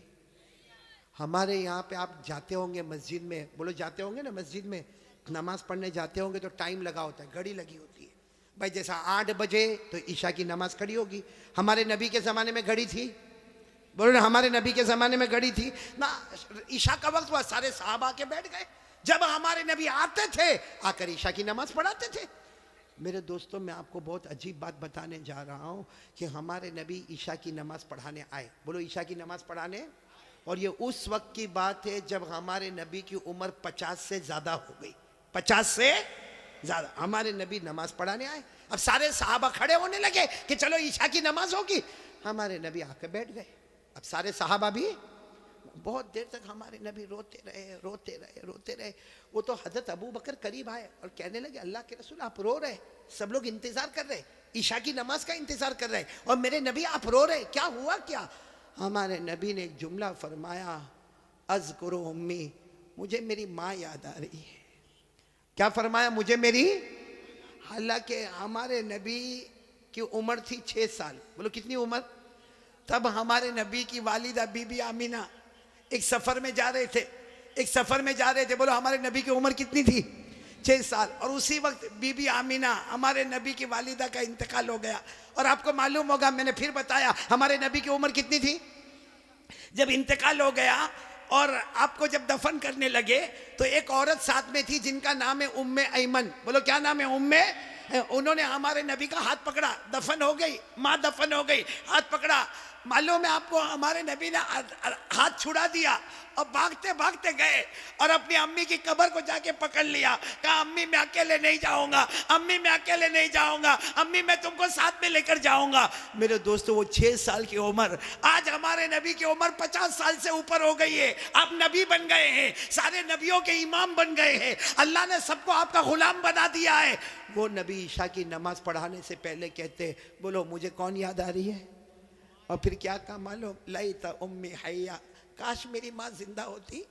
हमारे यहाँ पे आप जाते होंगे मस्जिद में, बोलो जाते होंगे ना, मस्जिद में नमाज पढ़ने जाते होंगे तो टाइम लगा होता है, घड़ी लगी होती है भाई। जैसा 8 बजे तो ईशा की नमाज खड़ी होगी। हमारे नबी के ज़माने में घड़ी थी? बोलो ना, हमारे नबी के ज़माने में घड़ी थी ना। ईशा का वक्त हुआ, सारे साहबा के बैठ गए। जब हमारे नबी आते थे, आकर ईशा की नमाज पढ़ाते थे। मेरे दोस्तों, मैं आपको बहुत अजीब बात बताने जा रहा हूँ कि हमारे नबी ईशा की नमाज़ पढ़ाने आए। बोलो ईशा की नमाज़ पढ़ाने। और ये उस वक्त की बात है जब हमारे नबी की उम्र 50 से ज़्यादा हो गई। 50 से ज़्यादा हमारे नबी नमाज़ पढ़ाने आए। अब सारे सहाबा खड़े होने लगे कि चलो ईशा की नमाज़ होगी। हमारे नबी आके बैठ गए। अब सारे सहाबा भी बहुत देर तक हमारे नबी रोते रहे। वो तो हजरत अबू बकर करीब आए और कहने लगे अल्लाह के रसूल आप रो रहे, सब लोग इंतजार कर रहे, ईशा की नमाज का इंतजार कर रहे और मेरे नबी आप रो रहे, क्या हुआ क्या? हमारे नबी ने एक जुमला फरमाया, अज़कुरु उम्मी, मुझे मेरी माँ याद आ रही है। क्या फरमाया? मुझे मेरी। हालांकि हमारे नबी की उम्र थी 6 साल। बोलो कितनी उम्र? तब हमारे नबी की वालिदा बीबी आमीना एक सफर में जा रहे थे। बोलो हमारे नबी की उम्र कितनी थी? 6 साल। और उसी वक्त बीबी आमीना हमारे नबी की वालिदा का इंतकाल हो गया। और आपको मालूम होगा, मैंने फिर बताया, हमारे नबी की उम्र कितनी थी जब इंतकाल हो गया? और आपको जब दफन करने लगे तो एक औरत साथ में थी जिनका नाम है उम्मे ऐमन। बोलो क्या नाम है? उम्मे। उन्होंने हमारे नबी का हाथ पकड़ा, दफन हो गई माँ, दफन हो गई, हाथ पकड़ा। मालूम है आपको, हमारे नबी ने हाथ छुड़ा दिया और भागते भागते गए और अपनी अम्मी की कब्र को जाके पकड़ लिया। कहा अम्मी मैं अकेले नहीं जाऊंगा, अम्मी मैं अकेले नहीं जाऊंगा, अम्मी मैं तुमको साथ में लेकर जाऊंगा। मेरे दोस्तों, वो 6 साल की उम्र, आज हमारे नबी की उम्र 50 साल से ऊपर हो गई है। आप नबी बन गए हैं, सारे नबियों के इमाम बन गए हैं, अल्लाह ने सबको आपका गुलाम बना दिया है। वो नबी ईशा की नमाज पढ़ाने से पहले कहते, बोलो मुझे कौन याद आ रही है? और फिर क्या कहा मालूम? लैता उम्मी हय्या, काश मेरी माँ जिंदा होती।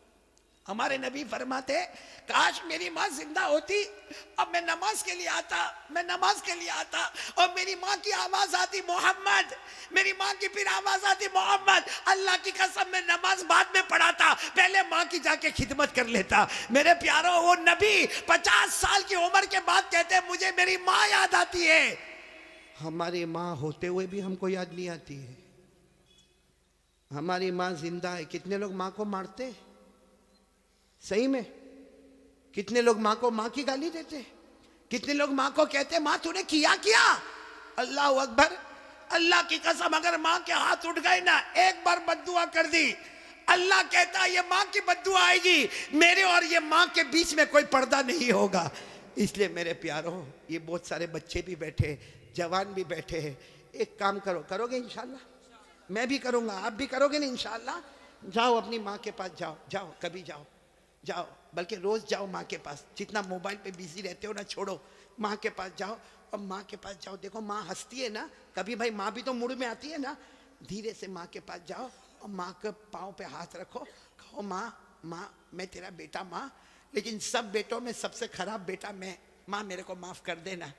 हमारे नबी फरमाते, काश मेरी माँ जिंदा होती, अब मैं नमाज के लिए आता और मेरी माँ की आवाज आती मोहम्मद, मेरी माँ की फिर आवाज आती मोहम्मद। अल्लाह की कसम, मैं नमाज बाद में पढ़ाता, पहले माँ की जाके खिदमत कर लेता। मेरे प्यारो, वो नबी 50 साल की उम्र के बाद कहते मुझे मेरी माँ याद आती है। हमारी माँ होते हुए भी हमको याद नहीं आती है। हमारी माँ जिंदा है। कितने लोग माँ को मारते? सही में कितने लोग माँ को माँ की गाली देते? कितने लोग माँ को कहते माँ तूने किया क्या? अल्लाह अकबर, अल्लाह की कसम, अगर माँ के हाथ उठ गए ना, एक बार बद्दुआ कर दी, अल्लाह कहता ये माँ की बद्दुआ आएगी, मेरे और ये माँ के बीच में कोई पर्दा नहीं होगा। इसलिए मेरे प्यारों, ये बहुत सारे बच्चे भी बैठे, जवान भी बैठे हैं, एक काम करो, करोगे इंशाल्लाह? मैं भी करूँगा, आप भी करोगे ना इंशाल्लाह? जाओ अपनी माँ के पास, जाओ कभी जाओ, बल्कि रोज़ जाओ माँ के पास। जितना मोबाइल पे बिजी रहते हो ना, छोड़ो, माँ के पास जाओ और माँ के पास जाओ, देखो माँ हंसती है ना, कभी भाई माँ भी तो मूड में आती है ना, धीरे से माँ के पास जाओ और माँ के पाँव पे हाथ रखो, कहो माँ, माँ मैं तेरा बेटा माँ, लेकिन सब बेटों में सबसे खराब बेटा मैं, माँ मेरे को माफ कर देना।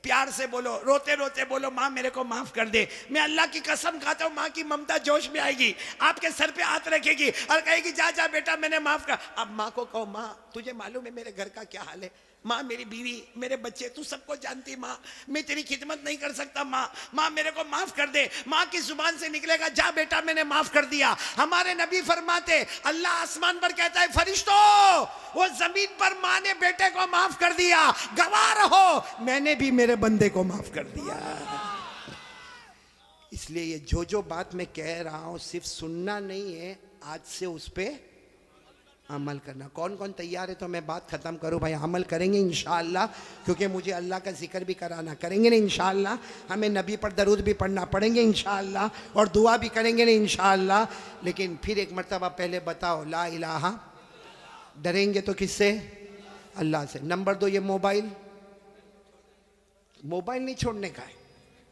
प्यार से बोलो, रोते रोते बोलो, माँ मेरे को माफ कर दे। मैं अल्लाह की कसम खाता हूँ, माँ की ममता जोश में आएगी, आपके सर पे हाथ रखेगी और कहेगी जा जा बेटा मैंने माफ कर। अब माँ को कहो माँ तुझे मालूम है मेरे घर का क्या हाल है, माँ मेरी बीवी मेरे बच्चे तू सबको जानती माँ, मैं तेरी खिदमत नहीं कर सकता माँ, माँ मेरे को माफ कर दे। माँ की जुबान से निकलेगा जा बेटा मैंने माफ कर दिया। हमारे नबी फरमाते अल्लाह आसमान पर कहता है फरिश्तों वो जमीन पर माँ ने बेटे को माफ कर दिया, गवाह रहो मैंने भी मेरे बंदे को माफ कर दिया। इसलिए ये जो बात मैं कह रहा हूं सिर्फ सुनना नहीं है, आज से उस पर अमल करना। कौन कौन तैयार है तो मैं बात खत्म करूं भाई। अमल करेंगे इंशाअल्लाह, क्योंकि मुझे अल्लाह का जिक्र भी कराना, करेंगे ना इंशाअल्लाह। हमें नबी पर दरूद भी पढ़ना पड़ेंगे इंशाअल्लाह, और दुआ भी करेंगे ना इंशाअल्लाह। लेकिन फिर एक मर्तबा पहले बताओ ला इलाहा, डरेंगे तो किससे? अल्लाह से। नंबर 2 ये मोबाइल, मोबाइल नहीं छोड़ने का है,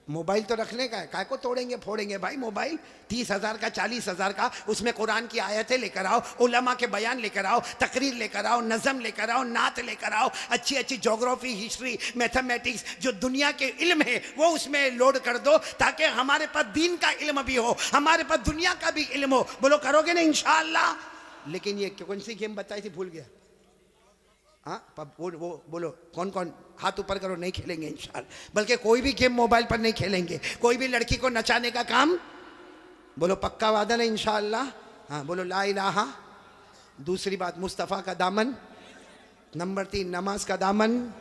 मोबाइल तो रखने का है, काय को तोड़ेंगे फोड़ेंगे भाई मोबाइल। 30,000 का 40,000 का, उसमें कुरान की आयतें लेकर आओ, उलमा के बयान लेकर आओ, तकरीर लेकर आओ, नज़म लेकर आओ, नात लेकर आओ, अच्छी अच्छी ज्योग्राफी हिस्ट्री मैथमेटिक्स जो दुनिया के इल्म है वो उसमें लोड कर दो, ताकि हमारे पास दीन का इल्म भी हो, हमारे पास दुनिया का भी इल्म हो। बोलो करोगे ना इंशाअल्लाह। लेकिन ये कौन सी गेम बताई थी भूल गया, हाँ वो बोलो कौन कौन, हाथ ऊपर करो। नहीं खेलेंगे इंशाअल्लाह, बल्कि कोई भी गेम मोबाइल पर नहीं खेलेंगे। कोई भी लड़की को नचाने का काम, बोलो पक्का वादा नहीं इंशाअल्लाह। हाँ बोलो ला इलाहा। दूसरी बात मुस्तफ़ा का दामन। नंबर 3 नमाज का दामन।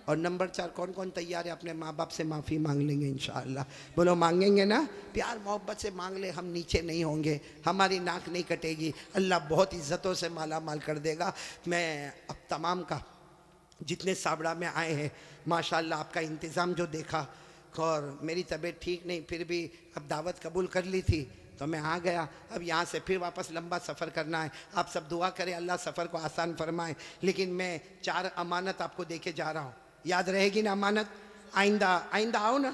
और नंबर 4 कौन कौन तैयार है अपने माँ बाप से माफ़ी मांग लेंगे इंशाअल्लाह। बोलो मांगेंगे ना, प्यार मोहब्बत से मांग ले, हम नीचे नहीं होंगे, हमारी नाक नहीं कटेगी, अल्लाह बहुत इज़्ज़तों से माला माल कर देगा। मैं अब तमाम का जितने साबड़ा में आए हैं माशाअल्लाह आपका इंतज़ाम जो देखा, और मेरी तबीयत ठीक नहीं फिर भी अब दावत कबूल कर ली थी तो मैं आ गया। अब यहाँ से फिर वापस लंबा सफ़र करना है, आप सब दुआ करें अल्लाह सफ़र को आसान फरमाए। लेकिन मैं 4 अमानत आपको दे के जा रहा हूँ, याद रहेगी ना अमानत? आइंदा आइंदा आओ ना,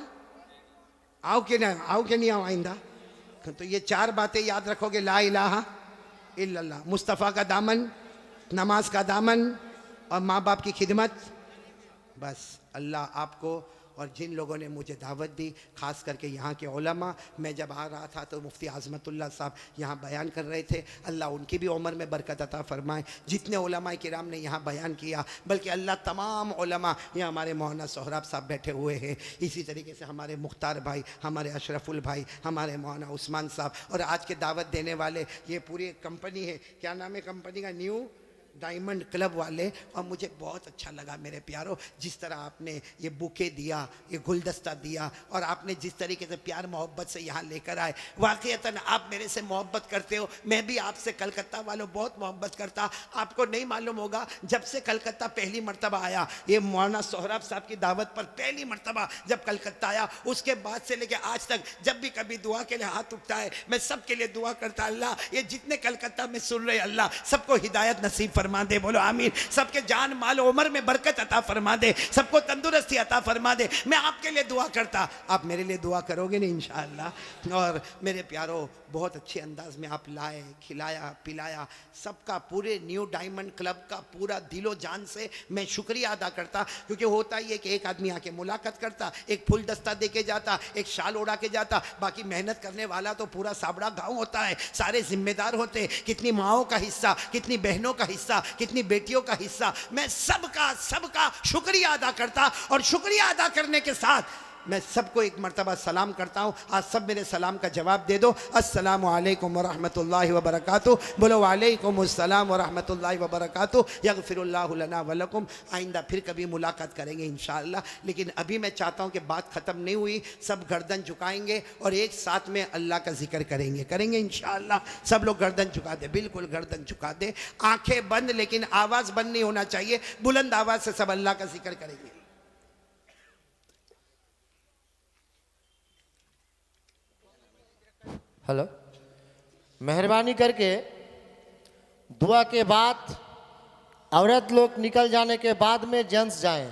आओ कि ना, आओ कि नहीं आओ आइंदा? तो ये 4 बातें याद रखोगे, ला इलाहा इल्लल्लाह, मुस्तफ़ा का दामन, नमाज का दामन और माँ बाप की खिदमत। बस अल्लाह आपको और जिन लोगों ने मुझे दावत दी, ख़ास करके यहाँ के उलमा, मैं जब आ रहा था तो मुफ्ती आज़मतुल्लाह साहब यहाँ बयान कर रहे थे, अल्लाह उनकी भी उम्र में बरकत अता फ़रमाए। जितने उलमा किराम ने यहाँ बयान किया, बल्कि अल्लाह तमाम उलमा, यहाँ हमारे मौलाना सोहराब साहब बैठे हुए हैं, इसी तरीके से हमारे मुख्तार भाई, हमारे अशरफुल भाई, हमारे मौलाना उस्मान साहब, और आज के दावत देने वाले ये पूरी कंपनी है, क्या नाम है कंपनी का? न्यू डायमंड क्लब वाले। और मुझे बहुत अच्छा लगा मेरे प्यारों, जिस तरह आपने ये बुके दिया, ये गुलदस्ता दिया, और आपने जिस तरीके से प्यार मोहब्बत से यहाँ लेकर आए, वाक़ईतन आप मेरे से मोहब्बत करते हो, मैं भी आपसे कलकत्ता वालों बहुत मोहब्बत करता। आपको नहीं मालूम होगा, जब से कलकत्ता पहली मरतबा आया, ये मौलाना सोहराब साहब की दावत पर पहली मरतबा जब कलकत्ता आया, उसके बाद से लेकर आज तक जब भी कभी दुआ के लिए हाथ उठता है, मैं सबके लिए दुआ करता, अल्लाह ये जितने कलकत्ता में सुन रहे, अल्लाह सबको हिदायत नसीब फरमा दे। बोलो आमीन। सबके जान माल उम्र में बरकत अता फरमा दे, सबको तंदुरुस्ती अता फरमा दे। मैं आपके लिए दुआ करता, आप मेरे लिए दुआ करोगे ना इंशाअल्लाह। और मेरे प्यारों, बहुत अच्छे अंदाज में आप लाए, खिलाया पिलाया, सबका पूरे न्यू डायमंड क्लब का पूरा दिलो जान से मैं शुक्रिया अदा करता। क्योंकि होता ही है कि एक आदमी आके मुलाकात करता, एक फूल दस्ता दे के जाता, एक शाल उड़ा के जाता, बाकी मेहनत करने वाला तो पूरा साबड़ा गाँव होता है, सारे जिम्मेदार होते, कितनी माओं का हिस्सा, कितनी बहनों का हिस्सा, कितनी बेटियों का हिस्सा। मैं सबका शुक्रिया अदा करता, और शुक्रिया अदा करने के साथ मैं सबको एक मर्तबा सलाम करता हूँ। आज सब मेरे सलाम का जवाब दे दो, अस्सलामु अलैकुम वरहमतुल्लाहि वबरकातुहू। बोलो वालेकुम अस्सलाम वरहमतुल्लाहि वबरकातुहू। यगफिरुल्लाहु लना वलकुम। आइंदा फिर कभी मुलाकात करेंगे इंशाअल्लाह। लेकिन अभी मैं चाहता हूँ कि बात ख़त्म नहीं हुई, सब गर्दन झुकाएंगे और एक साथ में अल्लाह का जिक्र करेंगे इंशाअल्लाह। सब लोग गर्दन झुका दे, बिल्कुल गर्दन झुका दे, आंखें बंद, लेकिन आवाज़ बंद नहीं होना चाहिए, बुलंद आवाज़ से सब अल्लाह का जिक्र करेंगे। हेलो, मेहरबानी करके दुआ के बाद औरत लोग निकल जाने के बाद में जेंट्स जाएं।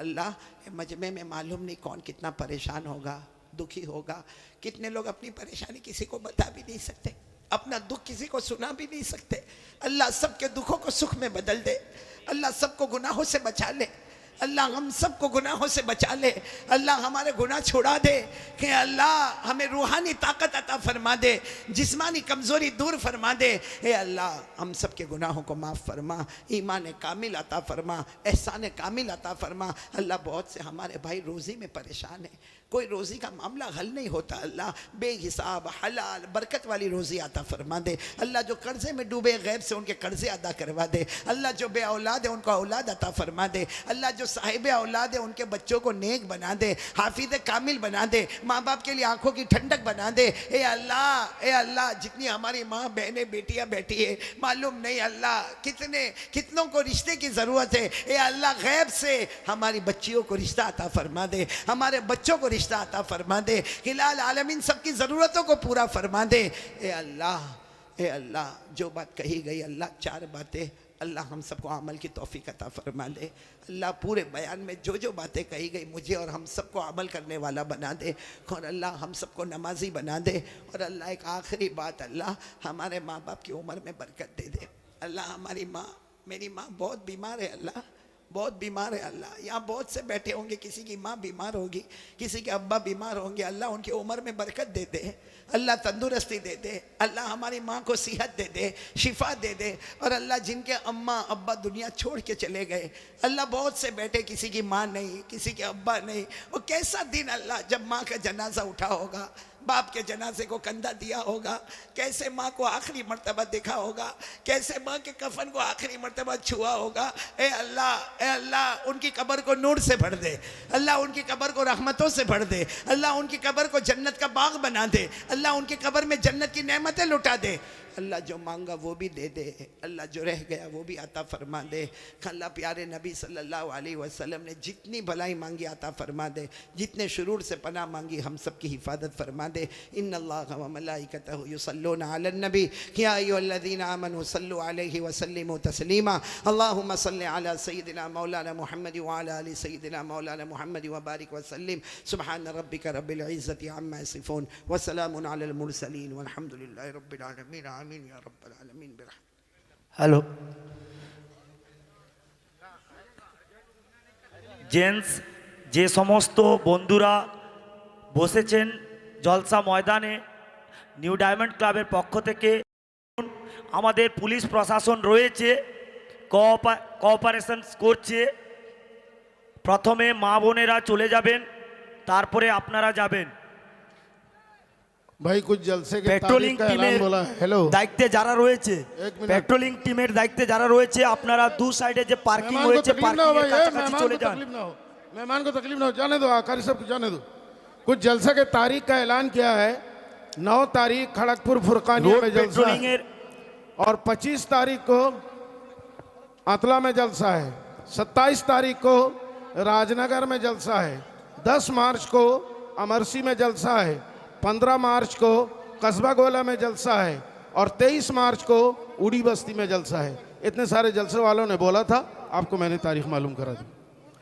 अल्लाह मजमे में मालूम नहीं कौन कितना परेशान होगा, दुखी होगा। कितने लोग अपनी परेशानी किसी को बता भी नहीं सकते, अपना दुख किसी को सुना भी नहीं सकते। अल्लाह सबके दुखों को सुख में बदल दे, अल्लाह सबको गुनाहों से बचा ले, अल्लाह हम सबको गुनाहों से बचा ले, अल्लाह हमारे गुनाह छुड़ा दे, कि अल्लाह हमें रूहानी ताकत अता फरमा दे, जिस्मानी कमज़ोरी दूर फरमा दे। हे अल्लाह हम सबके गुनाहों को माफ़ फरमा, ईमान कामिल अता फरमा, एहसान कामिल अता फरमा। अल्लाह बहुत से हमारे भाई रोज़ी में परेशान है, कोई रोज़ी का मामला हल नहीं होता। अल्लाह बेहिसाब हलाल बरकत वाली रोज़ी अता फरमा दे। अल्लाह जो कर्ज़े में डूबे गैब से उनके कर्ज़े अदा करवा दे। अल्लाह जो बे औलाद है उनको औलाद अता फरमा दे। अल्लाह जो साहिब औलाद है उनके बच्चों को नेक बना दे, हाफिज़ कामिल बना दे, माँ बाप के लिए आंखों की ठंडक बना दे। ए अल्लाह जितनी हमारी माँ बहनें बेटियाँ बैठी है, मालूम नहीं अल्लाह कितनों को रिश्ते की ज़रूरत है। ए अल्लाह गैब से हमारी बच्चियों को रिश्ता अता फरमा दे, हमारे बच्चों को रिश्ता अता फरमा दे, हिलाल आलमीन सबकी ज़रूरतों को पूरा फरमा दे। ए अल्लाह जो बात कही गई अल्लाह, चार बातें अल्लाह हम सबको अमल की तौफीक अता फरमा दे। अल्लाह पूरे बयान में जो जो बातें कही गई मुझे और हम सबको अमल करने वाला बना दे, और अल्लाह हम सबको नमाजी बना दे। और अल्लाह एक आखिरी बात, अल्लाह हमारे माँ बाप की उम्र में बरकत दे दे। अल्लाह हमारी माँ, मेरी माँ बहुत बीमार है, अल्लाह बहुत बीमार है। अल्लाह यहाँ बहुत से बैठे होंगे, किसी की माँ बीमार होगी, किसी के अब्बा बीमार होंगे। अल्लाह उनकी उम्र में बरकत दे दे, अल्लाह तंदुरुस्ती दे दे, अल्लाह हमारी माँ को सेहत दे दे, शिफा दे दे। और अल्लाह जिनके अम्मा अब्बा दुनिया छोड़ के चले गए, अल्लाह बहुत से बैठे, किसी की माँ नहीं, किसी के अब्बा नहीं। वो कैसा दिन अल्लाह जब माँ का जनाजा उठा होगा, बाप के जनाजे को कंधा दिया होगा, कैसे माँ को आखिरी मर्तबा देखा होगा, कैसे माँ के कफन को आखिरी मर्तबा छुआ होगा। ए अल्लाह उनकी कब्र को नूर से भर दे, अल्लाह उनकी कब्र को रहमतों से भर दे, अल्लाह उनकी कब्र को जन्नत का बाग बना दे, अल्लाह उनकी कब्र में जन्नत की नेमतें लुटा दे। अल्लाह जो मांगा वो भी दे दे, अल्लाह जो रह गया वो भी अता फरमा दे। अल्लाह प्यारे नबी सल्लल्लाहु अलैहि वसल्लम ने जितनी भलाई मांगी अता फरमा दे, जितने शुरूर से पनाह मांगी हम सब की हिफाजत फरमा दे। इन्नल्लाह व मलाइकतहु युसल्लूना अलन नबी या अय्युहल्लज़ीना आमनू सल्लु अलैहि व सल्लिमू तस्लीमा। अल्लाहुम्मा सल्लि अला सय्यिदिना मौलाना मुहम्मद व अला आलि सय्यिदिना मौलाना मुहम्मद व बारिक व सल्लिम। सुब्हान रब्बिका रब्बिल इज़्ज़ति अम्मा यसिफून व सलामुन अलल मुरसलीन वल्हम्दुलिल्लाहि रब्बिल आलमीन। आमीन या रब्बल आलमीन बिरहमतिक। হ্যালো জেন্টস, যে সমস্ত বন্ধুরা বসেছেন জলসা ময়দানে, নিউ ডায়মন্ড ক্লাবের পক্ষ থেকে আমাদের পুলিশ প্রশাসন রয়েছে, কোঅপারেশন করছে। প্রথমে মা বোনেরা চলে যাবেন, তারপরে আপনারা যাবেন। भाई कुछ जलसे के পেট্রোলিং तारीख का টিমের ऐलान बोला। हेलो দায়িত্বে যারা রয়েছে, एक मिनट। পেট্রোলিং টিমের দায়িত্বে যারা রয়েছে, আপনারা দু সাইডে যে পার্কিং मेहमान को হয়েছে तकलीफ ना हो পার্কিং भाई, এর ए, কাছাকাছি मेहमान চলে को যান। तकलीफ ना हो, मेहमान को तकलीफ ना हो, जाने दो, कारी साहब को जाने दो। कुछ जलसा के तारीख का ऐलान किया है। 9 तारीख खड़गपुर फुरकानिया रोड में जलसा पेट्रोलिंग है, এর और 25 तारीख को अतला में जलसा है, 27 तारीख को राजनगर में जलसा है, 10 मार्च को अमरसी में जलसा है, 15 मार्च को कस्बा गोला में जलसा है, और 23 मार्च को उड़ी बस्ती में जलसा है। इतने सारे जलसे वालों ने बोला था, आपको मैंने तारीख मालूम करा दी।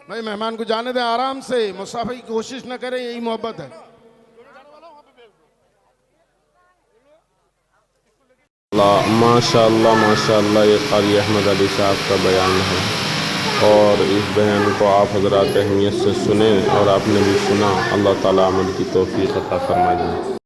भाई मेहमान को जाने दें, आराम से, मुसाफिर की कोशिश न करें, यही मोहब्बत है। माशाअल्लाह ये क़ारी अहमद अली साहब का बयान है, और इस बयान को आप हज़रात अहमियत से सुने, और आपने भी सुना। अल्लाह ताला अमल की तौफीक अता फरमाए।